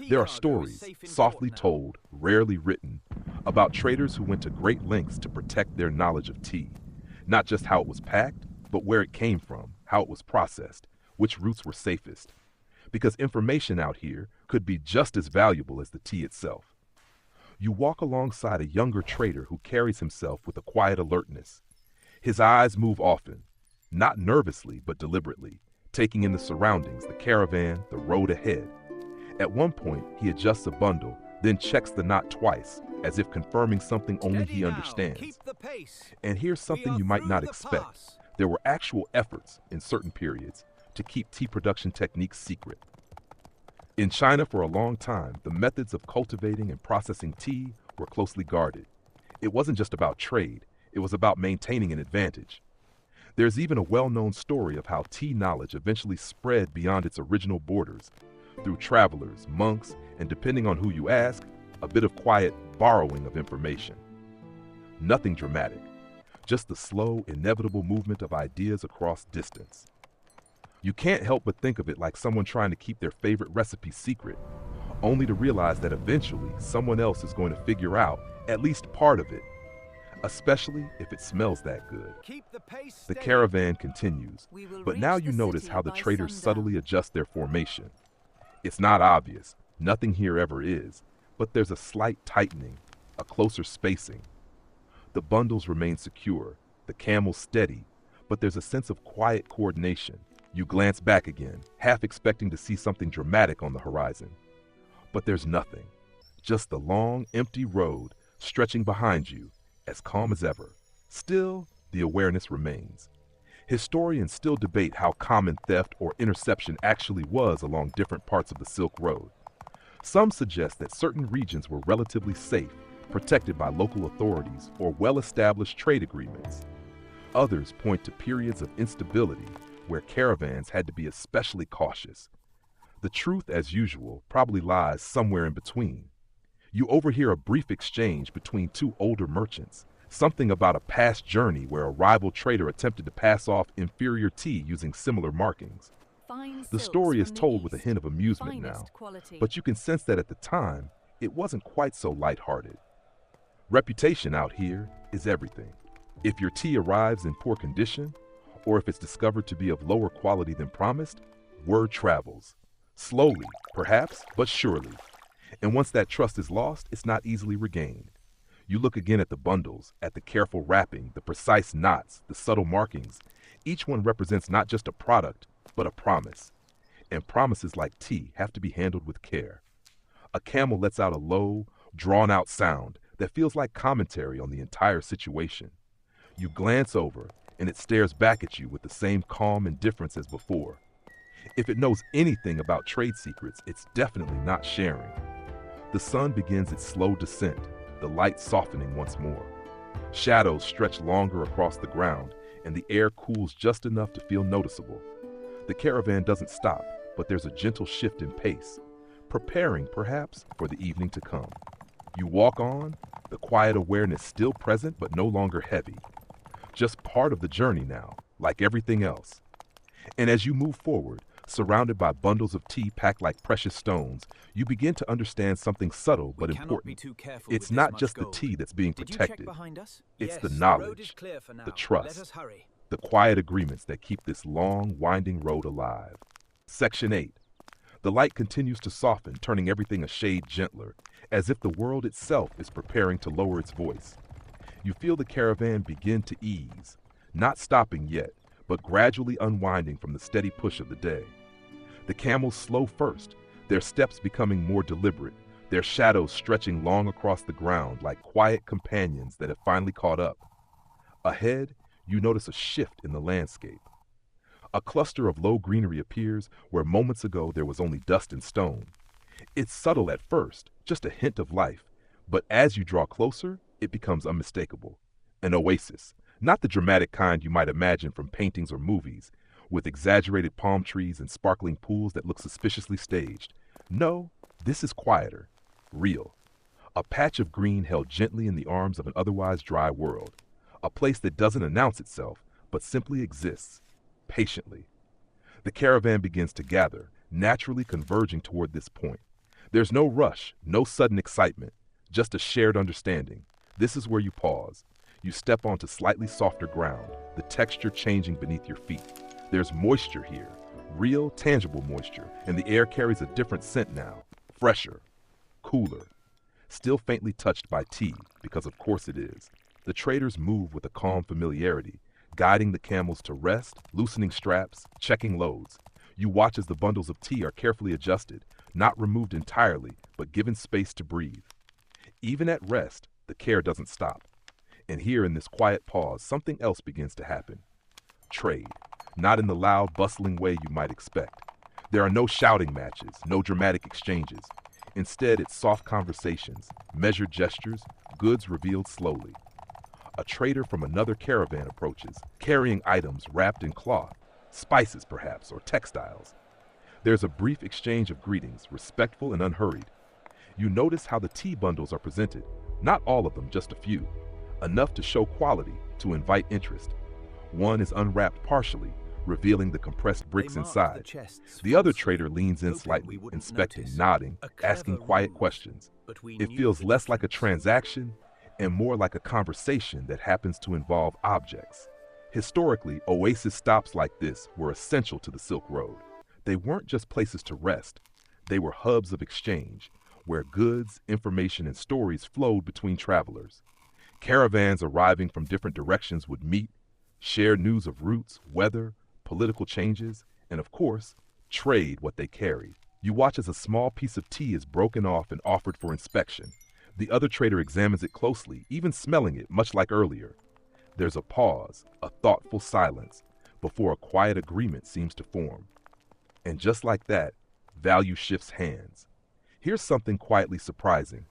There are stories, softly told, rarely written, about traders who went to great lengths to protect their knowledge of tea. Not just how it was packed, but where it came from, how it was processed, which routes were safest. Because information out here could be just as valuable as the tea itself. You walk alongside a younger trader who carries himself with a quiet alertness. His eyes move often, not nervously but deliberately, taking in the surroundings, the caravan, the road ahead. At one point, he adjusts a bundle, then checks the knot twice, as if confirming something only he understands. And here's something you might not expect. There were actual efforts, in certain periods, to keep tea production techniques secret. In China for a long time, the methods of cultivating and processing tea were closely guarded. It wasn't just about trade, it was about maintaining an advantage. There's even a well-known story of how tea knowledge eventually spread beyond its original borders, through travelers, monks, and depending on who you ask, a bit of quiet borrowing of information. Nothing dramatic, just the slow, inevitable movement of ideas across distance. You can't help but think of it like someone trying to keep their favorite recipe secret, only to realize that eventually someone else is going to figure out at least part of it, especially if it smells that good. The caravan continues, but now you notice how the traders subtly adjust their formation. It's not obvious, nothing here ever is, but there's a slight tightening, a closer spacing. The bundles remain secure, the camels steady, but there's a sense of quiet coordination. You glance back again, half expecting to see something dramatic on the horizon. But there's nothing, just the long, empty road stretching behind you, as calm as ever. Still, the awareness remains. Historians still debate how common theft or interception actually was along different parts of the Silk Road. Some suggest that certain regions were relatively safe, protected by local authorities or well-established trade agreements. Others point to periods of instability where caravans had to be especially cautious. The truth, as usual, probably lies somewhere in between. You overhear a brief exchange between two older merchants, something about a past journey where a rival trader attempted to pass off inferior tea using similar markings. The story is told with a hint of amusement now, but you can sense that at the time, it wasn't quite so lighthearted. Reputation out here is everything. If your tea arrives in poor condition, or if it's discovered to be of lower quality than promised, word travels. Slowly, perhaps, but surely. And once that trust is lost, it's not easily regained. You look again at the bundles, at the careful wrapping, the precise knots, the subtle markings. Each one represents not just a product, but a promise. And promises like tea have to be handled with care. A camel lets out a low, drawn-out sound that feels like commentary on the entire situation. You glance over, and it stares back at you with the same calm indifference as before. If it knows anything about trade secrets, it's definitely not sharing. The sun begins its slow descent, the light softening once more. Shadows stretch longer across the ground, and the air cools just enough to feel noticeable. The caravan doesn't stop, but there's a gentle shift in pace, preparing, perhaps, for the evening to come. You walk on, the quiet awareness still present but no longer heavy. Just part of the journey now, like everything else. And as you move forward, surrounded by bundles of tea packed like precious stones, you begin to understand something subtle but important. It's not just the tea that's being protected. It's the knowledge, the trust, the quiet agreements that keep this long, winding road alive. Section 8. The light continues to soften, turning everything a shade gentler, as if the world itself is preparing to lower its voice. You feel the caravan begin to ease, not stopping yet, but gradually unwinding from the steady push of the day. The camels slow first, their steps becoming more deliberate, their shadows stretching long across the ground like quiet companions that have finally caught up. Ahead, you notice a shift in the landscape. A cluster of low greenery appears where moments ago there was only dust and stone. It's subtle at first, just a hint of life, but as you draw closer, it becomes unmistakable. An oasis, not the dramatic kind you might imagine from paintings or movies, with exaggerated palm trees and sparkling pools that look suspiciously staged. No, this is quieter, real. A patch of green held gently in the arms of an otherwise dry world. A place that doesn't announce itself, but simply exists, patiently. The caravan begins to gather, naturally converging toward this point. There's no rush, no sudden excitement, just a shared understanding. This is where you pause. You step onto slightly softer ground, the texture changing beneath your feet. There's moisture here, real, tangible moisture, and the air carries a different scent now, fresher, cooler, still faintly touched by tea, because of course it is. The traders move with a calm familiarity, guiding the camels to rest, loosening straps, checking loads. You watch as the bundles of tea are carefully adjusted, not removed entirely, but given space to breathe. Even at rest, the care doesn't stop. And here in this quiet pause, something else begins to happen. Trade, not in the loud, bustling way you might expect. There are no shouting matches, no dramatic exchanges. Instead, it's soft conversations, measured gestures, goods revealed slowly. A trader from another caravan approaches, carrying items wrapped in cloth, spices perhaps, or textiles. There's a brief exchange of greetings, respectful and unhurried. You notice how the tea bundles are presented, not all of them, just a few, enough to show quality, to invite interest. One is unwrapped partially, revealing the compressed bricks inside. The other trader leans in slightly, inspecting, nodding, asking quiet questions. It feels less like a transaction and more like a conversation that happens to involve objects. Historically, oasis stops like this were essential to the Silk Road. They weren't just places to rest. They were hubs of exchange, where goods, information, and stories flowed between travelers. Caravans arriving from different directions would meet, share news of routes, weather, political changes, and of course, trade what they carried. You watch as a small piece of tea is broken off and offered for inspection. The other trader examines it closely, even smelling it, much like earlier. There's a pause, a thoughtful silence, before a quiet agreement seems to form. And just like that, value shifts hands. Here's something quietly surprising.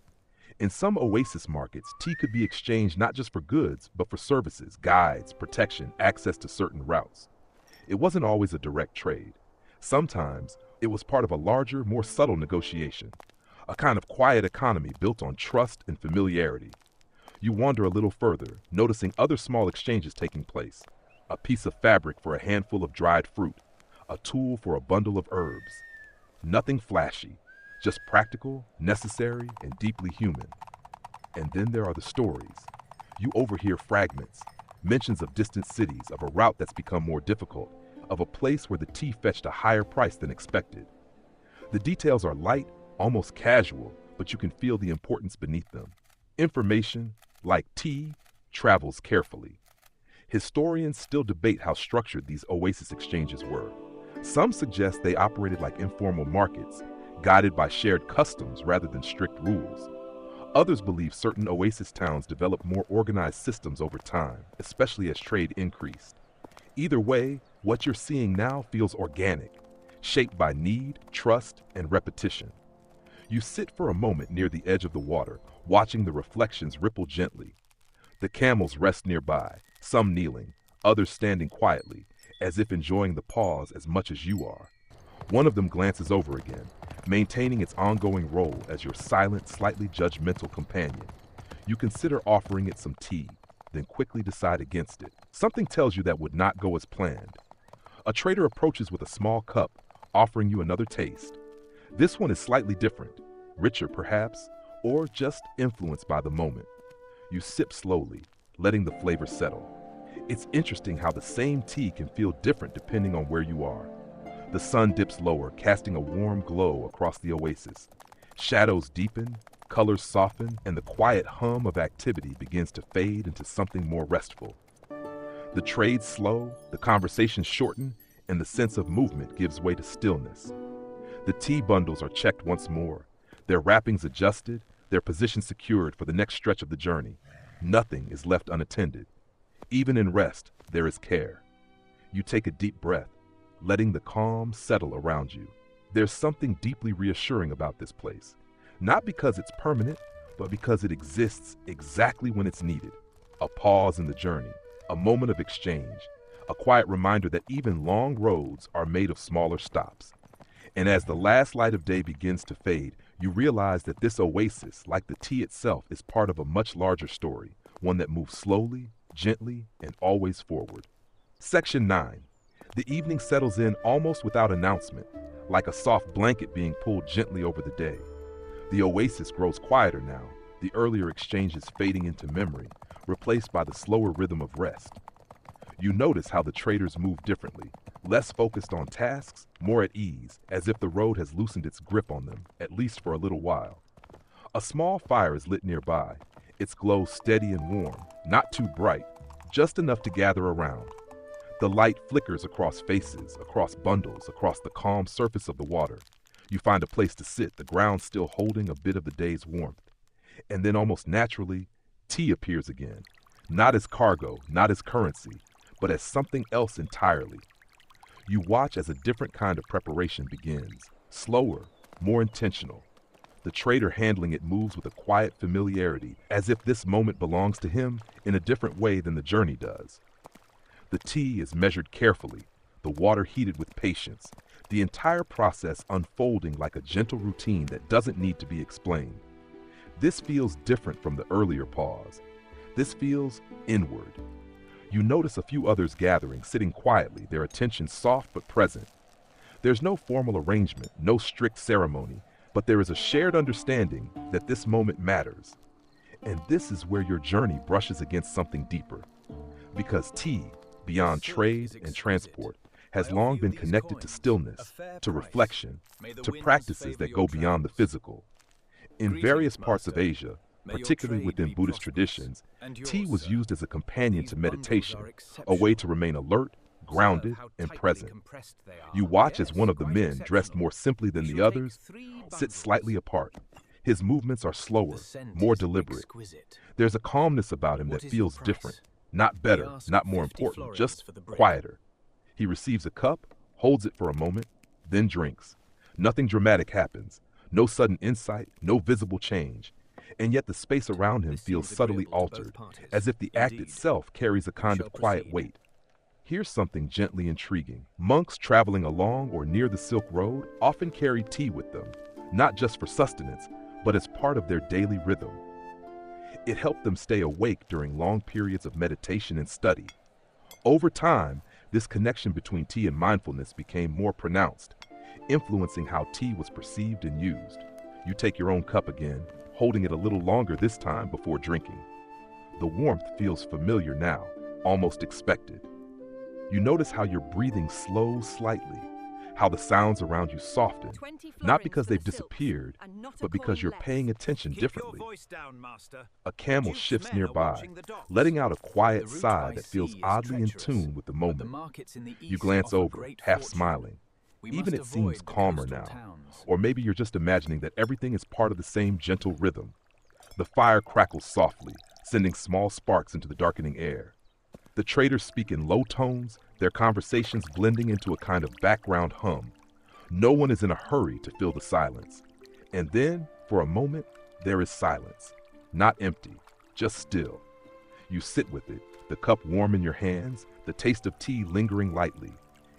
In some oasis markets, tea could be exchanged not just for goods, but for services, guides, protection, access to certain routes. It wasn't always a direct trade. Sometimes, it was part of a larger, more subtle negotiation, a kind of quiet economy built on trust and familiarity. You wander a little further, noticing other small exchanges taking place. A piece of fabric for a handful of dried fruit, a tool for a bundle of herbs. Nothing flashy, just practical, necessary, and deeply human. And then there are the stories. You overhear fragments, mentions of distant cities, of a route that's become more difficult, of a place where the tea fetched a higher price than expected. The details are light, almost casual, but you can feel the importance beneath them. Information, like tea, travels carefully. Historians still debate how structured these oasis exchanges were. Some suggest they operated like informal markets, guided by shared customs rather than strict rules. Others believe certain oasis towns developed more organized systems over time, especially as trade increased. Either way, what you're seeing now feels organic, shaped by need, trust, and repetition. You sit for a moment near the edge of the water, watching the reflections ripple gently. The camels rest nearby, some kneeling, others standing quietly, as if enjoying the pause as much as you are. One of them glances over again, maintaining its ongoing role as your silent, slightly judgmental companion. You consider offering it some tea, then quickly decide against it. Something tells you that would not go as planned. A trader approaches with a small cup, offering you another taste. This one is slightly different, richer perhaps, or just influenced by the moment. You sip slowly, letting the flavor settle. It's interesting how the same tea can feel different depending on where you are. The sun dips lower, casting a warm glow across the oasis. Shadows deepen, colors soften, and the quiet hum of activity begins to fade into something more restful. The trades slow, the conversations shorten, and the sense of movement gives way to stillness. The tea bundles are checked once more, their wrappings adjusted, their positions secured for the next stretch of the journey. Nothing is left unattended. Even in rest, there is care. You take a deep breath, letting the calm settle around you. There's something deeply reassuring about this place, not because it's permanent, but because it exists exactly when it's needed. A pause in the journey, a moment of exchange, a quiet reminder that even long roads are made of smaller stops. And as the last light of day begins to fade, you realize that this oasis, like the tea itself, is part of a much larger story, one that moves slowly, gently, and always forward. Section 9. The evening settles in almost without announcement, like a soft blanket being pulled gently over the day. The oasis grows quieter now, the earlier exchanges fading into memory, replaced by the slower rhythm of rest. You notice how the traders move differently, less focused on tasks, more at ease, as if the road has loosened its grip on them, at least for a little while. A small fire is lit nearby, its glow steady and warm, not too bright, just enough to gather around. The light flickers across faces, across bundles, across the calm surface of the water. You find a place to sit, the ground still holding a bit of the day's warmth. And then almost naturally, tea appears again, not as cargo, not as currency, but as something else entirely. You watch as a different kind of preparation begins, slower, more intentional. The trader handling it moves with a quiet familiarity, as if this moment belongs to him in a different way than the journey does. The tea is measured carefully, the water heated with patience, the entire process unfolding like a gentle routine that doesn't need to be explained. This feels different from the earlier pause. This feels inward. You notice a few others gathering, sitting quietly, their attention soft but present. There's no formal arrangement, no strict ceremony, but there is a shared understanding that this moment matters. And this is where your journey brushes against something deeper. Because tea, beyond trade and transport, has long been connected to stillness, to reflection, to practices that go beyond the physical. In various parts of Asia, particularly within Buddhist traditions, tea was used as a companion to meditation, a way to remain alert, grounded, and present. You watch as one of the men, dressed more simply than the others, sits slightly apart. His movements are slower, more deliberate. There's a calmness about him that feels different. Not better, not more important, just quieter. He receives a cup, holds it for a moment, then drinks. Nothing dramatic happens, no sudden insight, no visible change. And yet the space around him feels subtly altered, as if the act itself carries a kind of quiet weight. Here's something gently intriguing. Monks traveling along or near the Silk Road often carry tea with them, not just for sustenance, but as part of their daily rhythm. It helped them stay awake during long periods of meditation and study. Over time, this connection between tea and mindfulness became more pronounced, influencing how tea was perceived and used. You take your own cup again, holding it a little longer this time before drinking. The warmth feels familiar now, almost expected. You notice how your breathing slows slightly, how the sounds around you soften, not because they've disappeared, but because you're paying attention differently. A camel shifts nearby, letting out a quiet sigh that feels oddly in tune with the moment. You glance over, half smiling. Even it seems calmer now. Or maybe you're just imagining that everything is part of the same gentle rhythm. The fire crackles softly, sending small sparks into the darkening air. The traders speak in low tones, their conversations blending into a kind of background hum. No one is in a hurry to fill the silence. And then, for a moment, there is silence. Not empty, just still. You sit with it, the cup warm in your hands, the taste of tea lingering lightly.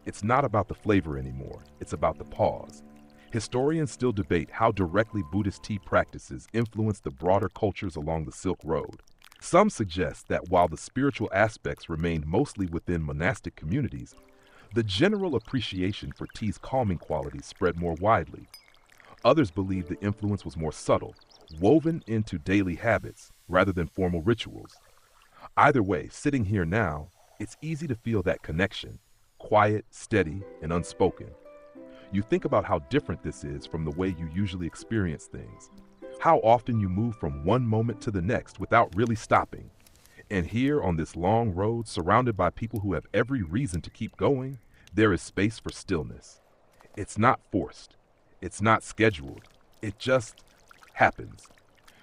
It's not about the flavor anymore, it's about the pause. Historians still debate how directly Buddhist tea practices influence the broader cultures along the Silk Road. Some suggest that while the spiritual aspects remained mostly within monastic communities, the general appreciation for tea's calming qualities spread more widely. Others believe the influence was more subtle, woven into daily habits rather than formal rituals. Either way, sitting here now, it's easy to feel that connection, quiet, steady, and unspoken. You think about how different this is from the way you usually experience things, how often you move from one moment to the next without really stopping. And here on this long road, surrounded by people who have every reason to keep going, there is space for stillness. It's not forced. It's not scheduled. It just happens.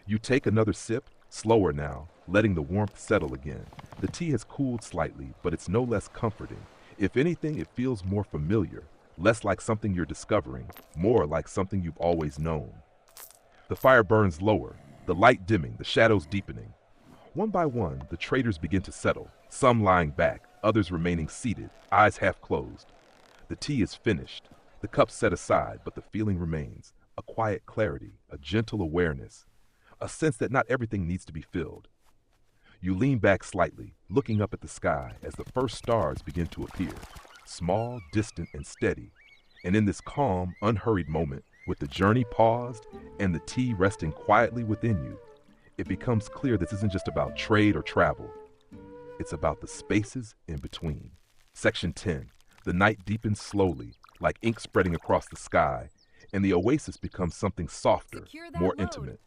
You take another sip, slower now, letting the warmth settle again. The tea has cooled slightly, but it's no less comforting. If anything, it feels more familiar, less like something you're discovering, more like something you've always known. The fire burns lower, the light dimming, the shadows deepening. One by one, the traders begin to settle, some lying back, others remaining seated, eyes half closed. The tea is finished, the cup set aside, but the feeling remains, a quiet clarity, a gentle awareness, a sense that not everything needs to be filled. You lean back slightly, looking up at the sky as the first stars begin to appear, small, distant, and steady. And in this calm, unhurried moment, with the journey paused and the tea resting quietly within you, it becomes clear this isn't just about trade or travel. It's about the spaces in between. Section 10. The night deepens slowly, like ink spreading across the sky, and the oasis becomes something softer, more intimate.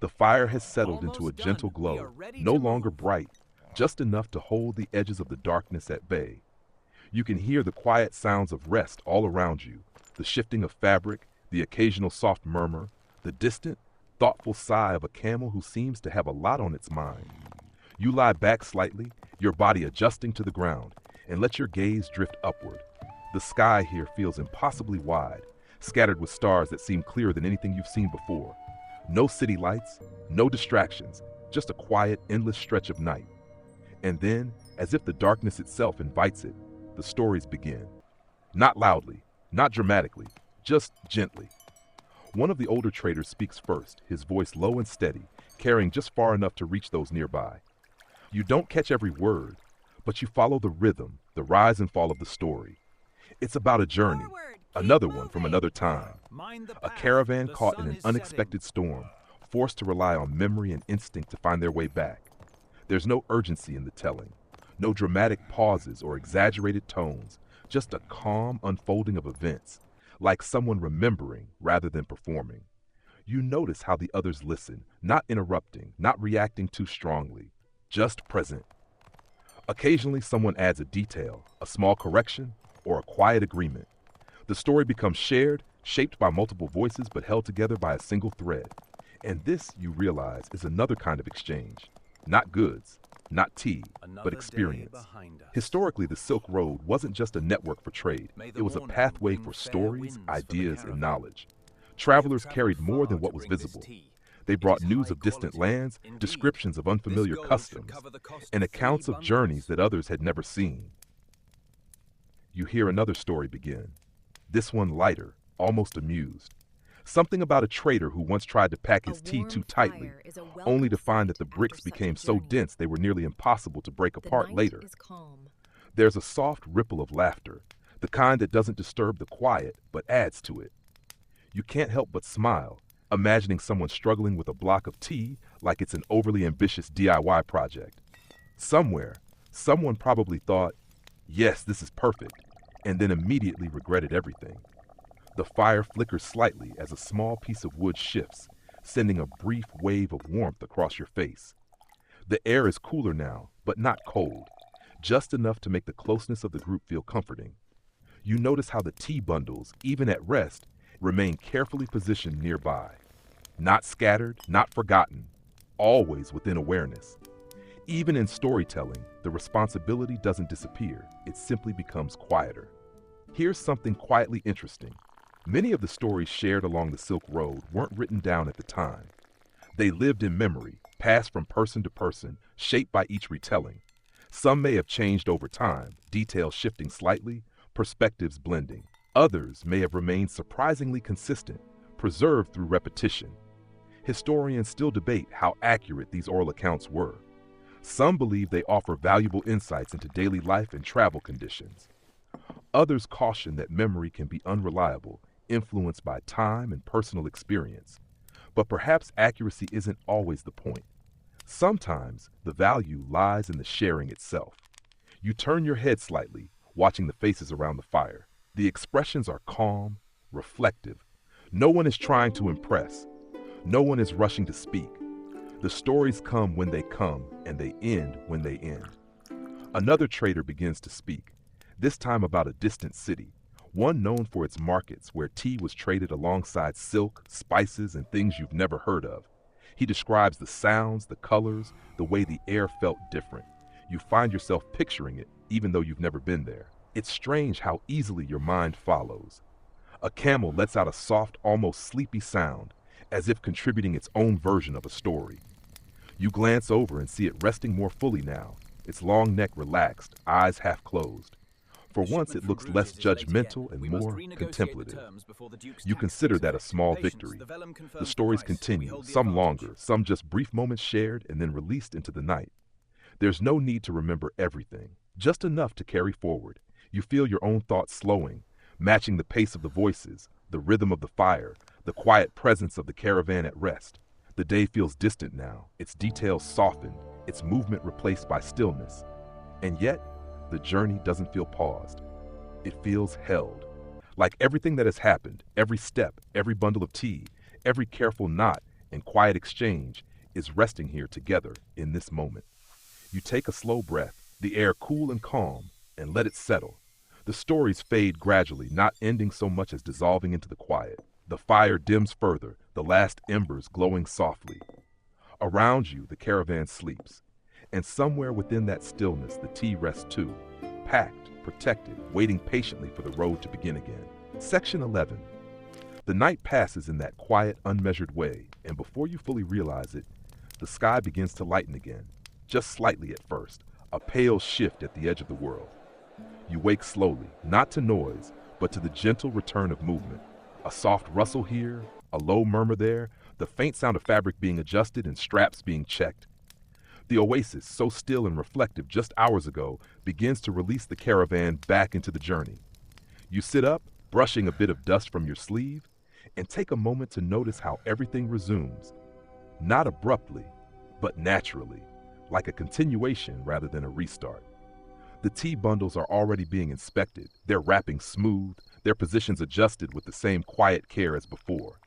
The fire has settled into a gentle glow, no longer bright, just enough to hold the edges of the darkness at bay. You can hear the quiet sounds of rest all around you, the shifting of fabric, the occasional soft murmur, the distant, thoughtful sigh of a camel who seems to have a lot on its mind. You lie back slightly, your body adjusting to the ground, and let your gaze drift upward. The sky here feels impossibly wide, scattered with stars that seem clearer than anything you've seen before. No city lights, no distractions, just a quiet, endless stretch of night. And then, as if the darkness itself invites it, the stories begin. Not loudly, not dramatically, just gently. One of the older traders speaks first, his voice low and steady, carrying just far enough to reach those nearby. You don't catch every word, but you follow the rhythm, the rise and fall of the story. It's about a journey, another one from another time. A caravan caught in an unexpected storm, forced to rely on memory and instinct to find their way back. There's no urgency in the telling, no dramatic pauses or exaggerated tones, just a calm unfolding of events, like someone remembering rather than performing. You notice how the others listen, not interrupting, not reacting too strongly, just present. Occasionally, someone adds a detail, a small correction, or a quiet agreement. The story becomes shared, shaped by multiple voices but held together by a single thread. And this, you realize, is another kind of exchange. Not goods, not tea, but experience. Historically, the Silk Road wasn't just a network for trade. It was a pathway for stories, ideas, and knowledge. Travelers carried more than what was visible. They brought news of distant lands, descriptions of unfamiliar customs, and accounts of journeys that others had never seen. You hear another story begin, this one lighter, almost amused. Something about a trader who once tried to pack his tea too tightly, only to find that the bricks became so dense they were nearly impossible to break apart later. There's a soft ripple of laughter, the kind that doesn't disturb the quiet, but adds to it. You can't help but smile, imagining someone struggling with a block of tea like it's an overly ambitious DIY project. Somewhere, someone probably thought, yes, this is perfect, and then immediately regretted everything. The fire flickers slightly as a small piece of wood shifts, sending a brief wave of warmth across your face. The air is cooler now, but not cold, just enough to make the closeness of the group feel comforting. You notice how the tea bundles, even at rest, remain carefully positioned nearby. Not scattered, not forgotten, always within awareness. Even in storytelling, the responsibility doesn't disappear, it simply becomes quieter. Here's something quietly interesting. Many of the stories shared along the Silk Road weren't written down at the time. They lived in memory, passed from person to person, shaped by each retelling. Some may have changed over time, details shifting slightly, perspectives blending. Others may have remained surprisingly consistent, preserved through repetition. Historians still debate how accurate these oral accounts were. Some believe they offer valuable insights into daily life and travel conditions. Others caution that memory can be unreliable, influenced by time and personal experience. But perhaps accuracy isn't always the point. Sometimes the value lies in the sharing itself. You turn your head slightly, watching the faces around the fire. The expressions are calm, reflective. No one is trying to impress. No one is rushing to speak. The stories come when they come, and they end when they end. Another trader begins to speak, this time about a distant city, one known for its markets where tea was traded alongside silk, spices, and things you've never heard of. He describes the sounds, the colors, the way the air felt different. You find yourself picturing it, even though you've never been there. It's strange how easily your mind follows. A camel lets out a soft, almost sleepy sound, as if contributing its own version of a story. You glance over and see it resting more fully now, its long neck relaxed, eyes half closed. For once, it looks less judgmental and more contemplative. You consider that a small victory. The stories continue, some longer, some just brief moments shared and then released into the night. There's no need to remember everything, just enough to carry forward. You feel your own thoughts slowing, matching the pace of the voices, the rhythm of the fire, the quiet presence of the caravan at rest. The day feels distant now, its details softened, its movement replaced by stillness. And yet, the journey doesn't feel paused. It feels held. Like everything that has happened, every step, every bundle of tea, every careful knot and quiet exchange is resting here together in this moment. You take a slow breath, the air cool and calm, and let it settle. The stories fade gradually, not ending so much as dissolving into the quiet. The fire dims further, the last embers glowing softly. Around you, the caravan sleeps. And somewhere within that stillness, the tea rests too, packed, protected, waiting patiently for the road to begin again. Section 11. The night passes in that quiet, unmeasured way, and before you fully realize it, the sky begins to lighten again, just slightly at first, a pale shift at the edge of the world. You wake slowly, not to noise, but to the gentle return of movement. A soft rustle here, a low murmur there, the faint sound of fabric being adjusted and straps being checked. The oasis, so still and reflective just hours ago, begins to release the caravan back into the journey. You sit up, brushing a bit of dust from your sleeve, and take a moment to notice how everything resumes. Not abruptly, but naturally, like a continuation rather than a restart. The tea bundles are already being inspected, their wrapping smooth, their positions adjusted with the same quiet care as before.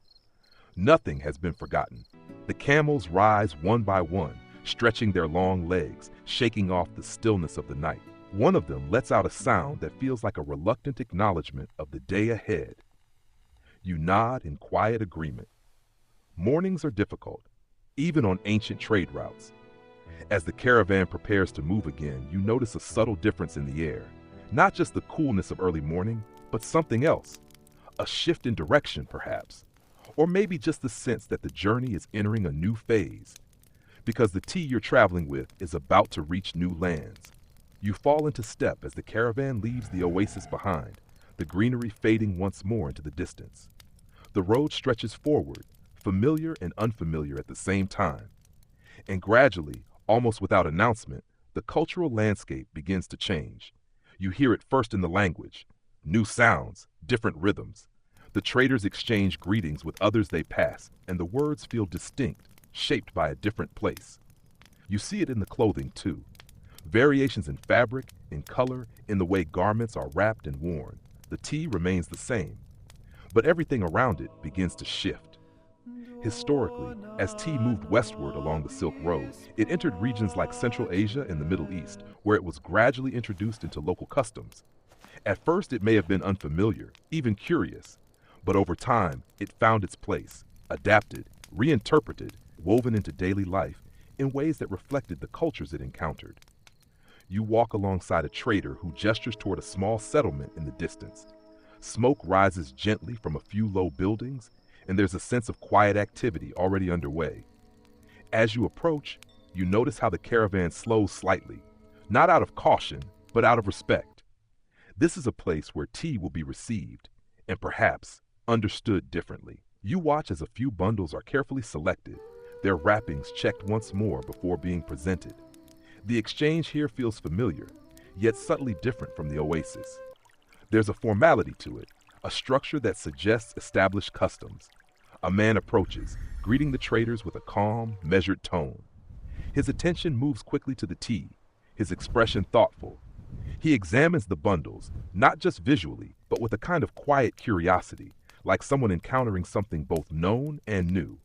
Nothing has been forgotten. The camels rise one by one, stretching their long legs, shaking off the stillness of the night. One of them lets out a sound that feels like a reluctant acknowledgement of the day ahead. You nod in quiet agreement. Mornings are difficult, even on ancient trade routes. As the caravan prepares to move again, you notice a subtle difference in the air. Not just the coolness of early morning, but something else. A shift in direction, perhaps. Or maybe just the sense that the journey is entering a new phase. Because the tea you're traveling with is about to reach new lands. You fall into step as the caravan leaves the oasis behind, the greenery fading once more into the distance. The road stretches forward, familiar and unfamiliar at the same time. And gradually, almost without announcement, the cultural landscape begins to change. You hear it first in the language. New sounds, different rhythms. The traders exchange greetings with others they pass, and the words feel distinct, shaped by a different place. You see it in the clothing, too. Variations in fabric, in color, in the way garments are wrapped and worn. The tea remains the same, but everything around it begins to shift. Historically, as tea moved westward along the Silk Road, it entered regions like Central Asia and the Middle East, where it was gradually introduced into local customs. At first, it may have been unfamiliar, even curious, but over time, it found its place, adapted, reinterpreted, woven into daily life in ways that reflected the cultures it encountered. You walk alongside a trader who gestures toward a small settlement in the distance. Smoke rises gently from a few low buildings, and there's a sense of quiet activity already underway. As you approach, you notice how the caravan slows slightly. not out of caution, but out of respect. This is a place where tea will be received, and perhaps understood differently. You watch as a few bundles are carefully selected, their wrappings checked once more before being presented. The exchange here feels familiar, yet subtly different from the oasis. There's a formality to it, a structure that suggests established customs. A man approaches, greeting the traders with a calm, measured tone. His attention moves quickly to the tea, his expression thoughtful. He examines the bundles, not just visually, but with a kind of quiet curiosity, like someone encountering something both known and new.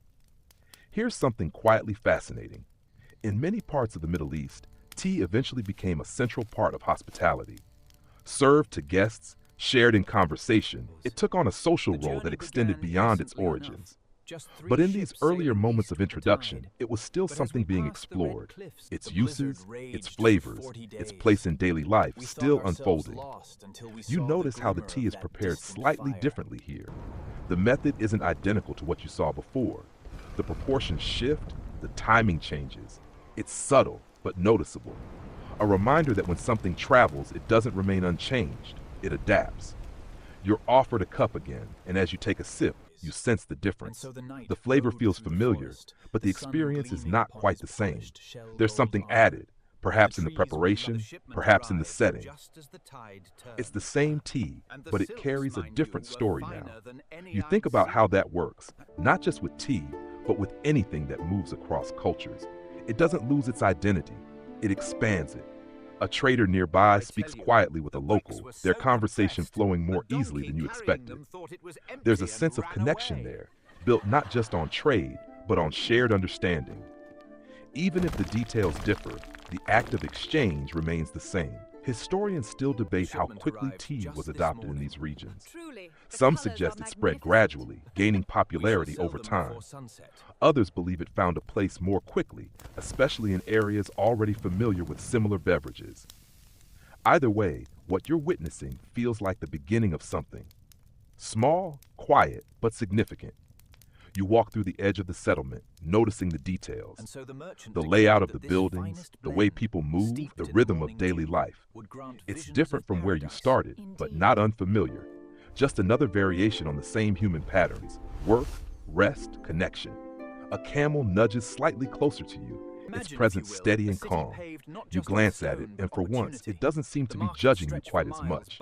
Here's something quietly fascinating. In many parts of the Middle East, tea eventually became a central part of hospitality. Served to guests, shared in conversation, it took on a social role that extended beyond its origins. But in these earlier moments of introduction, it was still something being explored. Its uses, its flavors, its place in daily life still unfolding. You notice how the tea is prepared slightly differently here. The method isn't identical to what you saw before. The proportions shift, the timing changes. It's subtle, but noticeable. A reminder that when something travels, it doesn't remain unchanged, it adapts. You're offered a cup again, and as you take a sip, you sense the difference. The flavor feels familiar, but the experience is not quite the same. There's something added, perhaps in the preparation, perhaps in the setting. It's the same tea, but it carries a different story now. You think about how that works, not just with tea, but with anything that moves across cultures. It doesn't lose its identity, it expands it. A trader nearby speaks quietly with a local, their conversation flowing more easily than you expected. There's a sense of connection there, built not just on trade, but on shared understanding. Even if the details differ, the act of exchange remains the same. Historians still debate how quickly tea was adopted in these regions. Some suggest it spread gradually, gaining popularity over time. Others believe it found a place more quickly, especially in areas already familiar with similar beverages. Either way, what you're witnessing feels like the beginning of something. Small, quiet, but significant. You walk through the edge of the settlement, noticing the details. The layout of the buildings, the way people move, the rhythm of daily life. It's different from where you started, but not unfamiliar. Just another variation on the same human patterns: work, rest, connection. A camel nudges slightly closer to you, its presence steady and calm. You glance at it, and for once, it doesn't seem to be judging you quite as much.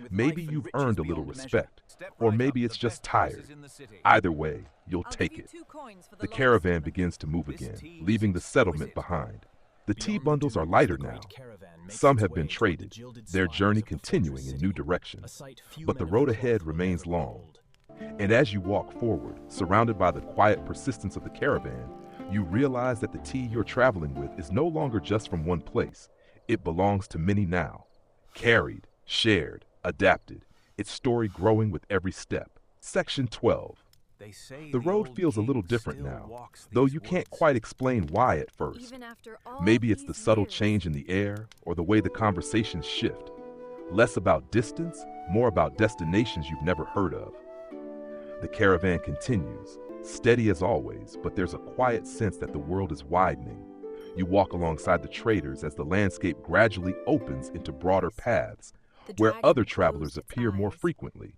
Maybe you've earned a little respect, or maybe it's just tired. Either way, you'll take it. The caravan begins to move again, leaving the settlement behind. The tea bundles are lighter now. Some have been traded, their journey continuing in new directions. But the road ahead remains long. And as you walk forward, surrounded by the quiet persistence of the caravan, you realize that the tea you're traveling with is no longer just from one place. It belongs to many now. Carried, shared, adapted, its story growing with every step. Section 12. The road feels a little different now, though you can't quite explain why at first. Maybe it's the subtle change in the air or the way the conversations shift. Less about distance, more about destinations you've never heard of. The caravan continues, steady as always, but there's a quiet sense that the world is widening. You walk alongside the traders as the landscape gradually opens into broader paths, where other travelers appear more frequently.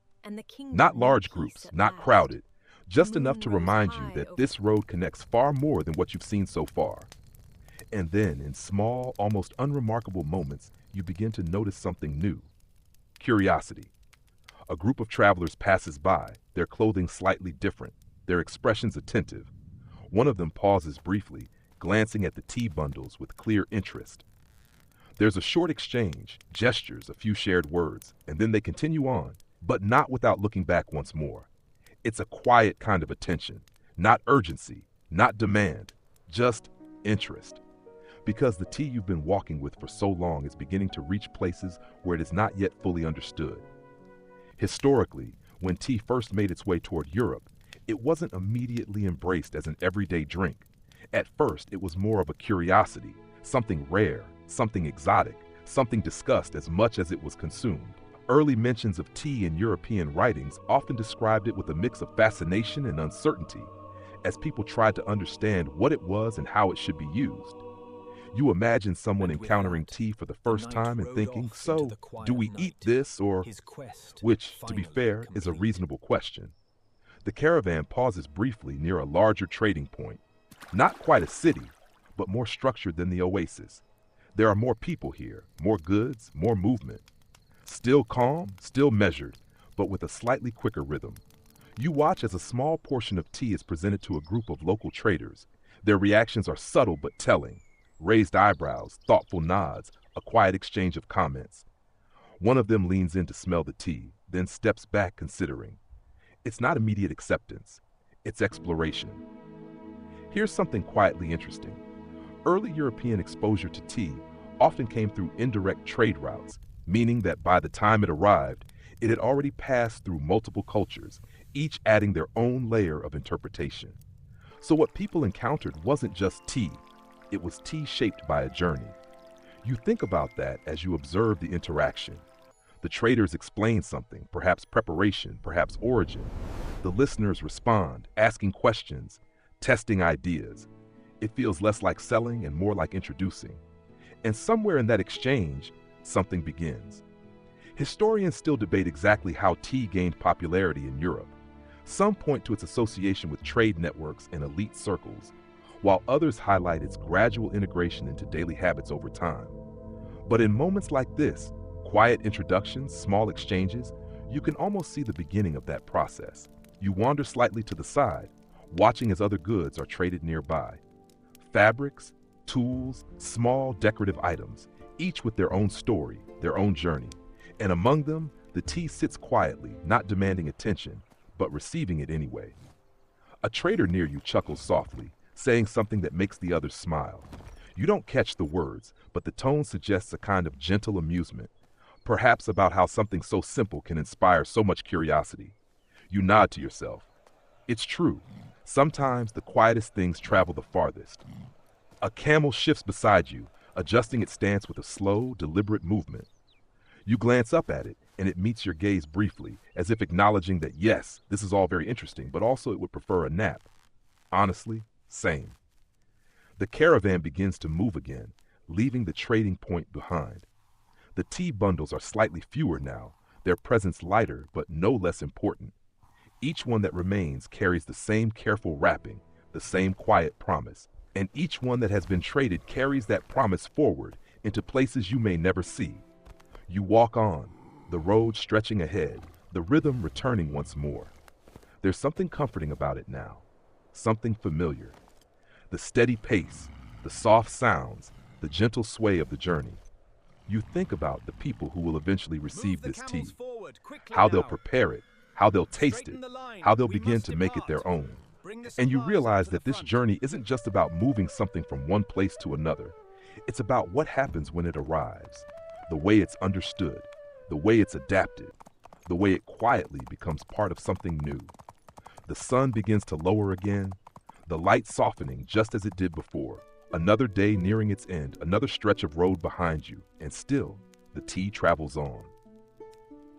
Not large groups, not crowded, just enough to remind you that this road connects far more than what you've seen so far. And then, in small, almost unremarkable moments, you begin to notice something new. Curiosity. A group of travelers passes by, their clothing slightly different, their expressions attentive. One of them pauses briefly, glancing at the tea bundles with clear interest. There's a short exchange, gestures, a few shared words, and then they continue on, but not without looking back once more. It's a quiet kind of attention, not urgency, not demand, just interest. Because the tea you've been walking with for so long is beginning to reach places where it is not yet fully understood. Historically, when tea first made its way toward Europe, it wasn't immediately embraced as an everyday drink. At first, it was more of a curiosity, something rare, something exotic, something discussed as much as it was consumed. Early mentions of tea in European writings often described it with a mix of fascination and uncertainty, as people tried to understand what it was and how it should be used. You imagine someone And encountering with that, tea for the the first knight time and rode thinking, off into so, the quiet do we eat night, this or, his quest which, to be finally fair, is a complete. reasonable question. The caravan pauses briefly near a larger trading point. Not quite a city, but more structured than the oasis. There are more people here, more goods, more movement. Still calm, still measured, but with a slightly quicker rhythm. You watch as a small portion of tea is presented to a group of local traders. Their reactions are subtle but telling. Raised eyebrows, thoughtful nods, a quiet exchange of comments. One of them leans in to smell the tea, then steps back considering. It's not immediate acceptance, it's exploration. Here's something quietly interesting. Early European exposure to tea often came through indirect trade routes, meaning that by the time it arrived, it had already passed through multiple cultures, each adding their own layer of interpretation. So what people encountered wasn't just tea, it was tea shaped by a journey. You think about that as you observe the interaction. The traders explain something, perhaps preparation, perhaps origin. The listeners respond, asking questions, testing ideas. It feels less like selling and more like introducing. And somewhere in that exchange, something begins. Historians still debate exactly how tea gained popularity in Europe. Some point to its association with trade networks and elite circles, while others highlight its gradual integration into daily habits over time. But in moments like this, quiet introductions, small exchanges, you can almost see the beginning of that process. You wander slightly to the side, watching as other goods are traded nearby. Fabrics, tools, small decorative items, each with their own story, their own journey. And among them, the tea sits quietly, not demanding attention, but receiving it anyway. A trader near you chuckles softly, saying something that makes the others smile. You don't catch the words, but the tone suggests a kind of gentle amusement, perhaps about how something so simple can inspire so much curiosity. You nod to yourself. It's true. Sometimes the quietest things travel the farthest. A camel shifts beside you, adjusting its stance with a slow, deliberate movement. You glance up at it, and it meets your gaze briefly, as if acknowledging that yes, this is all very interesting, but also it would prefer a nap. Honestly, same. The caravan begins to move again, leaving the trading point behind. The tea bundles are slightly fewer now, their presence lighter but no less important. Each one that remains carries the same careful wrapping, the same quiet promise, and each one that has been traded carries that promise forward into places you may never see. You walk on, the road stretching ahead, the rhythm returning once more. There's something comforting about it now, something familiar. The steady pace, the soft sounds, the gentle sway of the journey. You think about the people who will eventually receive this tea, how they'll prepare it, how they'll taste it, how they'll begin to make it their own. And you realize that this journey isn't just about moving something from one place to another. It's about what happens when it arrives, the way it's understood, the way it's adapted, the way it quietly becomes part of something new. The sun begins to lower again, the light softening just as it did before. Another day nearing its end, another stretch of road behind you, and still, the tea travels on.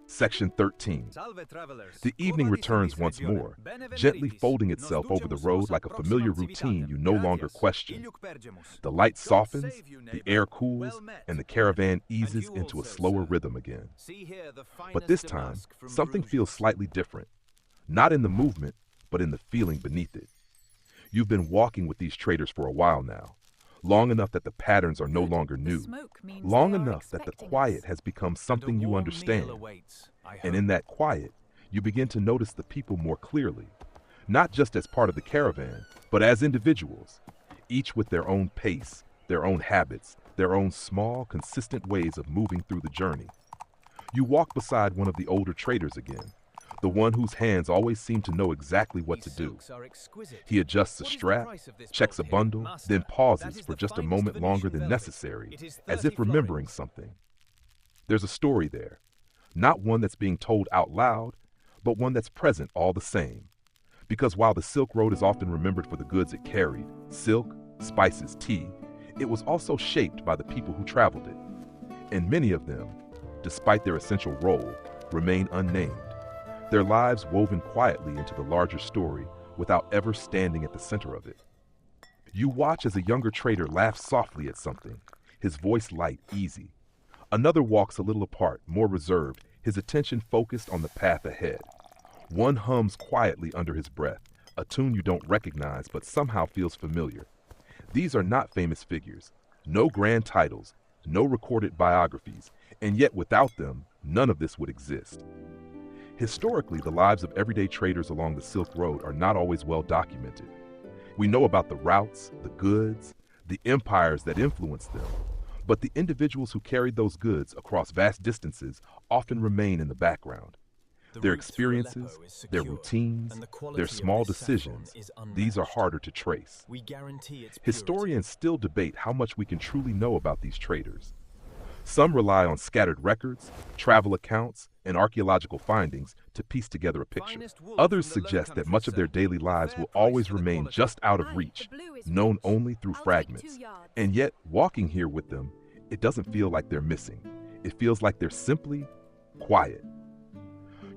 Section 13. The evening returns once more, gently folding itself over the road like a familiar routine you no longer question. The light softens, the air cools, and the caravan eases into a slower rhythm again. But this time, something feels slightly different. Not in the movement, but in the feeling beneath it. You've been walking with these traders for a while now, long enough that the patterns are no longer new, long enough that the quiet has become something you understand. And in that quiet, you begin to notice the people more clearly, not just as part of the caravan, but as individuals, each with their own pace, their own habits, their own small, consistent ways of moving through the journey. You walk beside one of the older traders again, the one whose hands always seem to know exactly what to do. He adjusts a strap, checks a bundle, then pauses for just a moment longer than necessary, as if remembering something. There's a story there, not one that's being told out loud, but one that's present all the same. Because while the Silk Road is often remembered for the goods it carried, silk, spices, tea, it was also shaped by the people who traveled it. And many of them, despite their essential role, remain unnamed. Their lives woven quietly into the larger story without ever standing at the center of it. You watch as a younger trader laughs softly at something, his voice light, easy. Another walks a little apart, more reserved, his attention focused on the path ahead. One hums quietly under his breath, a tune you don't recognize but somehow feels familiar. These are not famous figures, no grand titles, no recorded biographies, and yet without them, none of this would exist. Historically, the lives of everyday traders along the Silk Road are not always well documented. We know about the routes, the goods, the empires that influenced them, but the individuals who carried those goods across vast distances often remain in the background. Their experiences, their routines, their small decisions, these are harder to trace. Historians still debate how much we can truly know about these traders. Some rely on scattered records, travel accounts, and archaeological findings to piece together a picture. Others suggest that much of their daily lives will always remain just out of reach, known only through fragments. And yet, walking here with them, it doesn't feel like they're missing. It feels like they're simply quiet.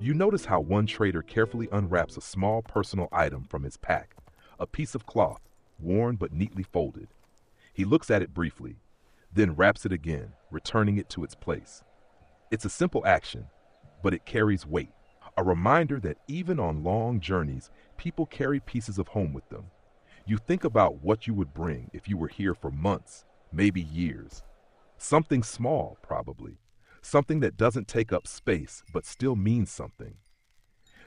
You notice how one trader carefully unwraps a small personal item from his pack, a piece of cloth, worn but neatly folded. He looks at it briefly, then wraps it again, returning it to its place. It's a simple action, but it carries weight, a reminder that even on long journeys, people carry pieces of home with them. You think about what you would bring if you were here for months, maybe years. Something small, probably. Something that doesn't take up space, but still means something.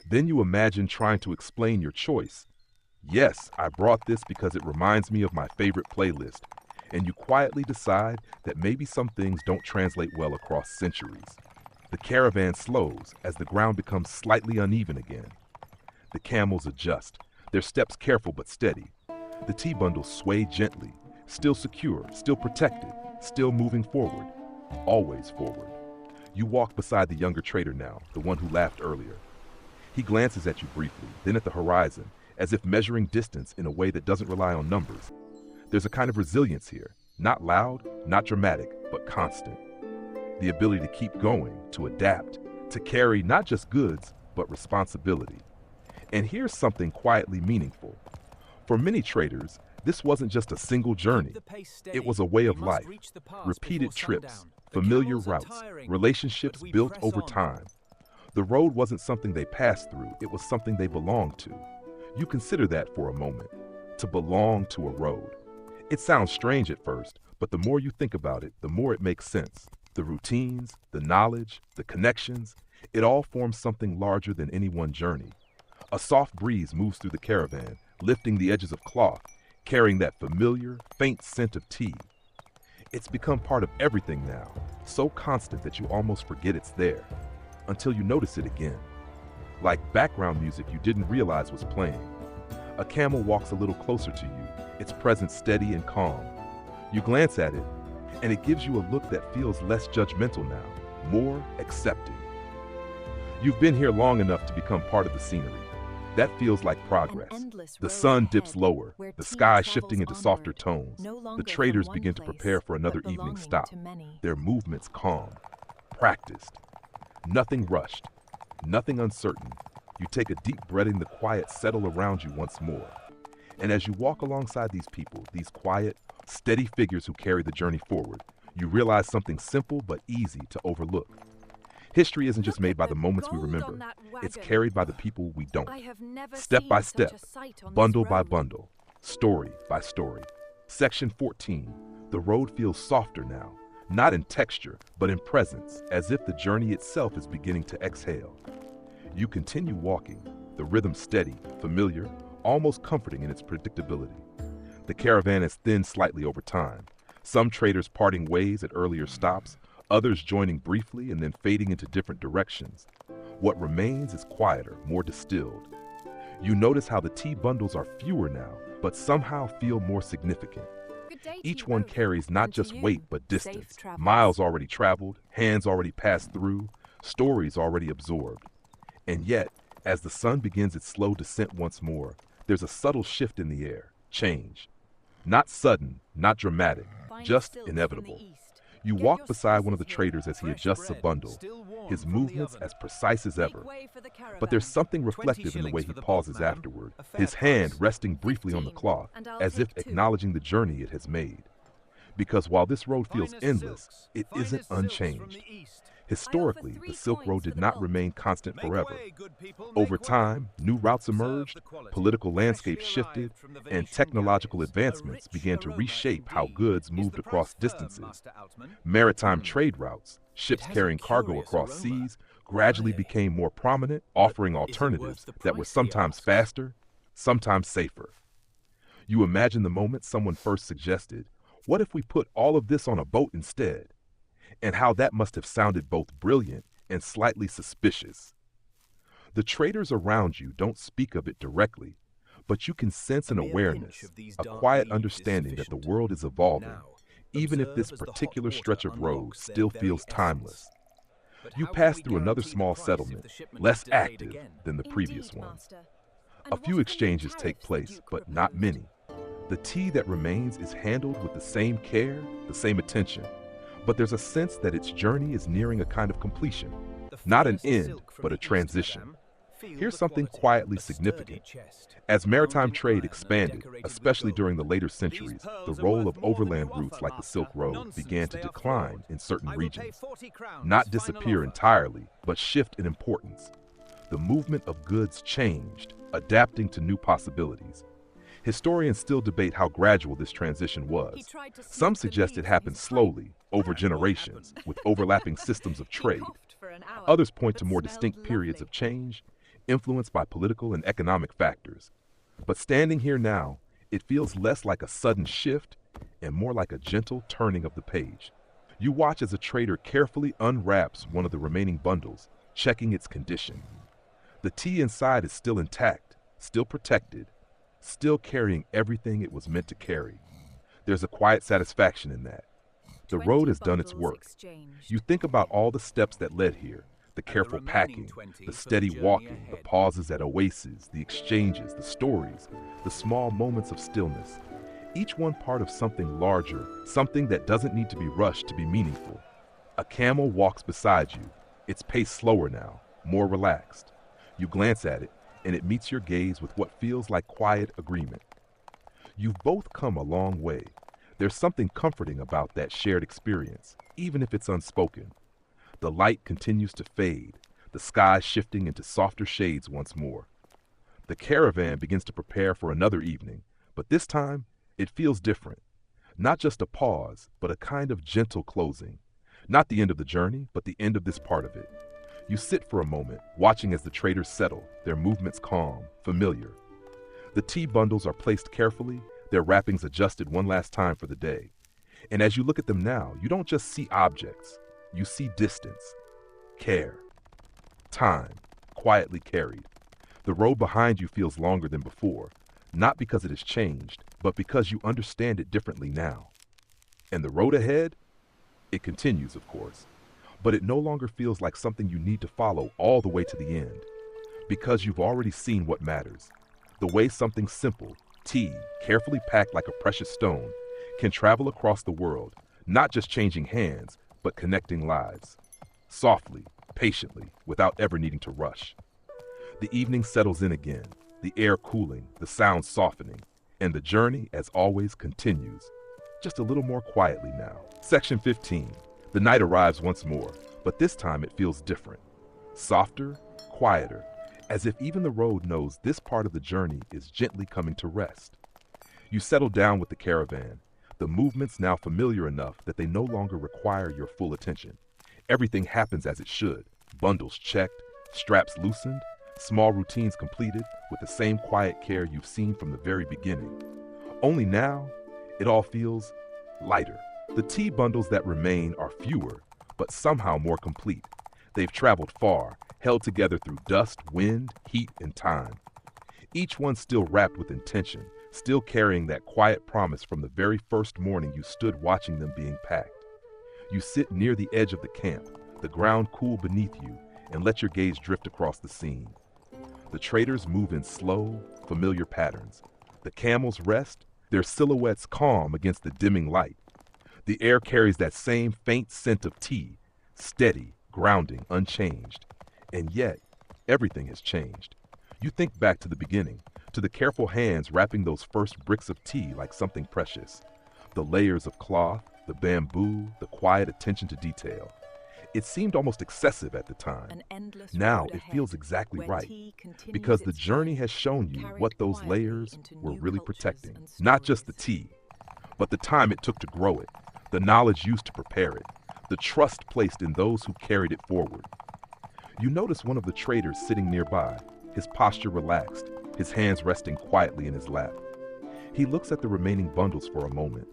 Then you imagine trying to explain your choice. Yes, I brought this because it reminds me of my favorite playlist. And you quietly decide that maybe some things don't translate well across centuries. The caravan slows as the ground becomes slightly uneven again. The camels adjust, their steps careful but steady. The tea bundles sway gently, still secure, still protected, still moving forward, always forward. You walk beside the younger trader now, the one who laughed earlier. He glances at you briefly, then at the horizon, as if measuring distance in a way that doesn't rely on numbers. There's a kind of resilience here, not loud, not dramatic, but constant. The ability to keep going, to adapt, to carry not just goods, but responsibility. And here's something quietly meaningful. For many traders, this wasn't just a single journey. It was a way of life, repeated trips, familiar routes, relationships built over time. The road wasn't something they passed through, it was something they belonged to. You consider that for a moment, to belong to a road. It sounds strange at first, but the more you think about it, the more it makes sense. The routines, the knowledge, the connections, it all forms something larger than any one journey. A soft breeze moves through the caravan, lifting the edges of cloth, carrying that familiar, faint scent of tea. It's become part of everything now, so constant that you almost forget it's there, until you notice it again. Like background music you didn't realize was playing. A camel walks a little closer to you, its presence steady and calm. You glance at it, and it gives you a look that feels less judgmental now, more accepting. You've been here long enough to become part of the scenery. That feels like progress. The sun dips lower, the sky shifting into softer tones. The traders begin to prepare for another evening stop. Their movements calm, practiced. Nothing rushed, nothing uncertain. You take a deep breath in, the quiet settle around you once more. And as you walk alongside these people, these quiet, steady figures who carry the journey forward, you realize something simple but easy to overlook. History isn't just made by the moments we remember. It's carried by the people we don't. Step by step, bundle by bundle, story by story. Section 14. The road feels softer now, not in texture, but in presence, as if the journey itself is beginning to exhale. You continue walking, the rhythm steady, familiar, almost comforting in its predictability. The caravan has thinned slightly over time, some traders parting ways at earlier stops, others joining briefly and then fading into different directions. What remains is quieter, more distilled. You notice how the tea bundles are fewer now, but somehow feel more significant. Each one carries not just weight but distance, miles already traveled, hands already passed through, stories already absorbed. And yet, as the sun begins its slow descent once more, there's a subtle shift in the air, change. Not sudden, not dramatic, just inevitable. You walk beside one of the traders as he adjusts a bundle. his movements as precise as ever. But there's something reflective in the way he pauses afterward, his hand resting briefly on the cloth, as if acknowledging the journey it has made. Because while this road feels endless, it isn't unchanged. Historically, the Silk Road did not remain constant forever. Over time, new routes emerged, political landscapes shifted, and technological advancements began to reshape how goods moved across distances. Maritime trade routes, ships carrying cargo across seas, gradually became more prominent, offering alternatives that were sometimes faster, sometimes safer. You imagine the moment someone first suggested, "What if we put all of this on a boat instead?" And how that must have sounded both brilliant and slightly suspicious. The traders around you don't speak of it directly, but you can sense an awareness, a quiet understanding that the world is evolving, even if this particular stretch of road still feels timeless. You pass through another small settlement, less active than the previous one. A few exchanges take place, but not many. The tea that remains is handled with the same care, the same attention. But there's a sense that its journey is nearing a kind of completion. Not an end, but a transition. Here's something quietly significant. As maritime trade expanded, especially during the later centuries, the role of overland routes like the Silk Road began to decline in certain regions. Not disappear entirely, but shift in importance. The movement of goods changed, adapting to new possibilities. Historians still debate how gradual this transition was. Some suggest it happened slowly, over generations, with overlapping systems of trade. Others point to more distinct periods of change, influenced by political and economic factors. But standing here now, it feels less like a sudden shift and more like a gentle turning of the page. You watch as a trader carefully unwraps one of the remaining bundles, checking its condition. The tea inside is still intact, still protected, still carrying everything it was meant to carry. There's a quiet satisfaction in that. The road has done its work. You think about all the steps that led here, the careful packing, the steady walking, the pauses at oases, the exchanges, the stories, the small moments of stillness. Each one part of something larger, something that doesn't need to be rushed to be meaningful. A camel walks beside you, its pace slower now, more relaxed. You glance at it, and it meets your gaze with what feels like quiet agreement. You've both come a long way. There's something comforting about that shared experience, even if it's unspoken. The light continues to fade, the sky shifting into softer shades once more. The caravan begins to prepare for another evening, but this time, it feels different. Not just a pause, but a kind of gentle closing. Not the end of the journey, but the end of this part of it. You sit for a moment, watching as the traders settle, their movements calm, familiar. The tea bundles are placed carefully, their wrappings adjusted one last time for the day. And as you look at them now, you don't just see objects, you see distance, care, time, quietly carried. The road behind you feels longer than before, not because it has changed, but because you understand it differently now. And the road ahead? It continues, of course. But it no longer feels like something you need to follow all the way to the end, because you've already seen what matters. The way something simple, tea, carefully packed like a precious stone, can travel across the world, not just changing hands, but connecting lives. Softly, patiently, without ever needing to rush. The evening settles in again, the air cooling, the sound softening, and the journey, as always, continues, just a little more quietly now. Section 15. The night arrives once more, but this time it feels different. Softer, quieter, as if even the road knows this part of the journey is gently coming to rest. You settle down with the caravan, the movements now familiar enough that they no longer require your full attention. Everything happens as it should, bundles checked, straps loosened, small routines completed with the same quiet care you've seen from the very beginning. Only now, it all feels lighter. The tea bundles that remain are fewer, but somehow more complete. They've traveled far, held together through dust, wind, heat, and time. Each one still wrapped with intention, still carrying that quiet promise from the very first morning you stood watching them being packed. You sit near the edge of the camp, the ground cool beneath you, and let your gaze drift across the scene. The traders move in slow, familiar patterns. The camels rest, their silhouettes calm against the dimming light. The air carries that same faint scent of tea, steady, grounding, unchanged. And yet, everything has changed. You think back to the beginning, to the careful hands wrapping those first bricks of tea like something precious. The layers of cloth, the bamboo, the quiet attention to detail. It seemed almost excessive at the time. Now it feels exactly right, because the journey has shown you what those layers were really protecting. Not just the tea, but the time it took to grow it, the knowledge used to prepare it, the trust placed in those who carried it forward. You notice one of the traders sitting nearby, his posture relaxed, his hands resting quietly in his lap. He looks at the remaining bundles for a moment,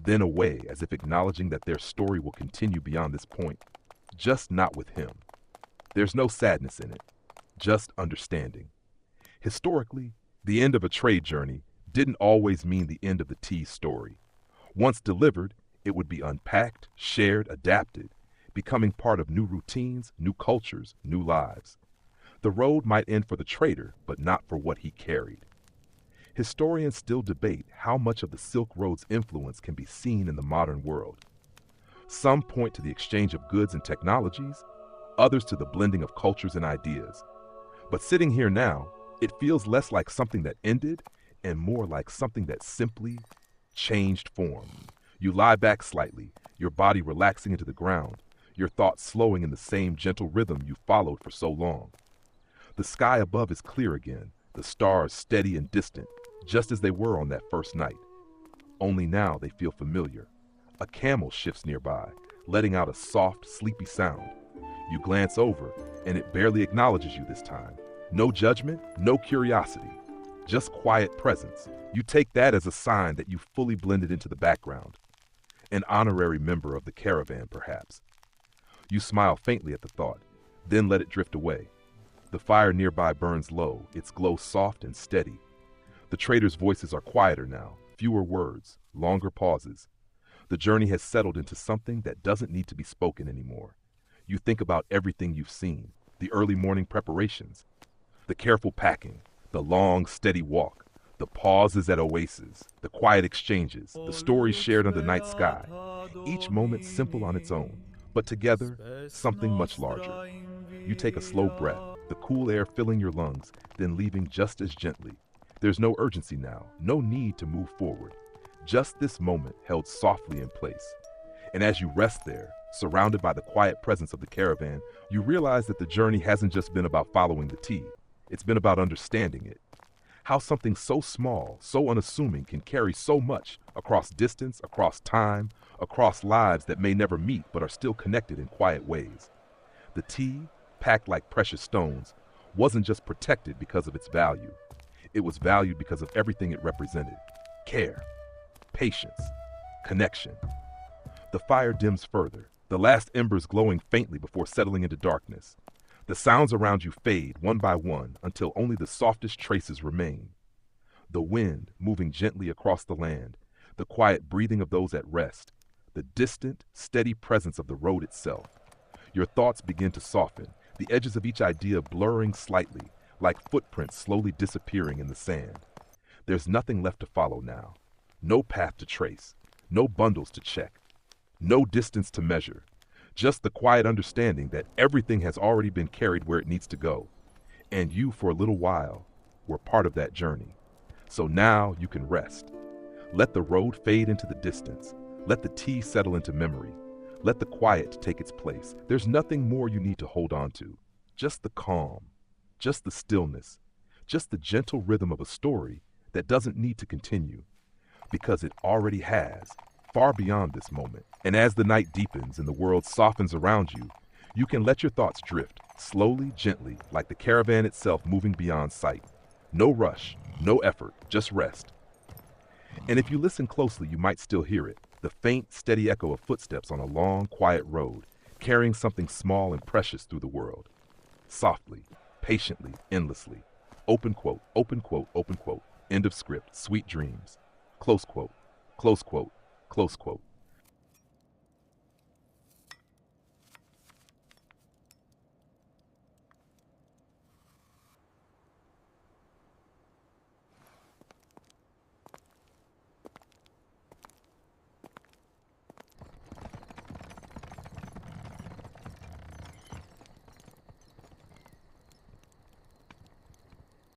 then away as if acknowledging that their story will continue beyond this point, just not with him. There's no sadness in it, just understanding. Historically, the end of a trade journey didn't always mean the end of the tea story. Once delivered, it would be unpacked, shared, adapted, becoming part of new routines, new cultures, new lives. The road might end for the trader, but not for what he carried. Historians still debate how much of the Silk Road's influence can be seen in the modern world. Some point to the exchange of goods and technologies, others to the blending of cultures and ideas. But sitting here now, it feels less like something that ended and more like something that simply changed form. You lie back slightly, your body relaxing into the ground, your thoughts slowing in the same gentle rhythm you followed for so long. The sky above is clear again, the stars steady and distant, just as they were on that first night. Only now they feel familiar. A camel shifts nearby, letting out a soft, sleepy sound. You glance over, and it barely acknowledges you this time. No judgment, no curiosity, just quiet presence. You take that as a sign that you fully blended into the background. An honorary member of the caravan, perhaps. You smile faintly at the thought, then let it drift away. The fire nearby burns low, its glow soft and steady. The traders' voices are quieter now, fewer words, longer pauses. The journey has settled into something that doesn't need to be spoken anymore. You think about everything you've seen, the early morning preparations, the careful packing, the long, steady walk, the pauses at oases, the quiet exchanges, the stories shared under the night sky. Each moment simple on its own, but together, something much larger. You take a slow breath, the cool air filling your lungs, then leaving just as gently. There's no urgency now, no need to move forward. Just this moment held softly in place. And as you rest there, surrounded by the quiet presence of the caravan, you realize that the journey hasn't just been about following the tea. It's been about understanding it. How something so small, so unassuming can carry so much across distance, across time, across lives that may never meet but are still connected in quiet ways. The tea, packed like precious stones, wasn't just protected because of its value. It was valued because of everything it represented. Care, patience, connection. The fire dims further, the last embers glowing faintly before settling into darkness. The sounds around you fade one by one until only the softest traces remain. The wind moving gently across the land, the quiet breathing of those at rest, the distant, steady presence of the road itself. Your thoughts begin to soften, the edges of each idea blurring slightly, like footprints slowly disappearing in the sand. There's nothing left to follow now. No path to trace, no bundles to check, no distance to measure. Just the quiet understanding that everything has already been carried where it needs to go. And you, for a little while, were part of that journey. So now you can rest. Let the road fade into the distance. Let the tea settle into memory. Let the quiet take its place. There's nothing more you need to hold on to. Just the calm, just the stillness, just the gentle rhythm of a story that doesn't need to continue. Because it already has, far beyond this moment. And as the night deepens and the world softens around you, you can let your thoughts drift, slowly, gently, like the caravan itself moving beyond sight. No rush, no effort, just rest. And if you listen closely, you might still hear it, the faint, steady echo of footsteps on a long, quiet road, carrying something small and precious through the world. Softly, patiently, endlessly. Open quote, open quote, open quote. End of script. Sweet dreams. Close quote, close quote, close quote.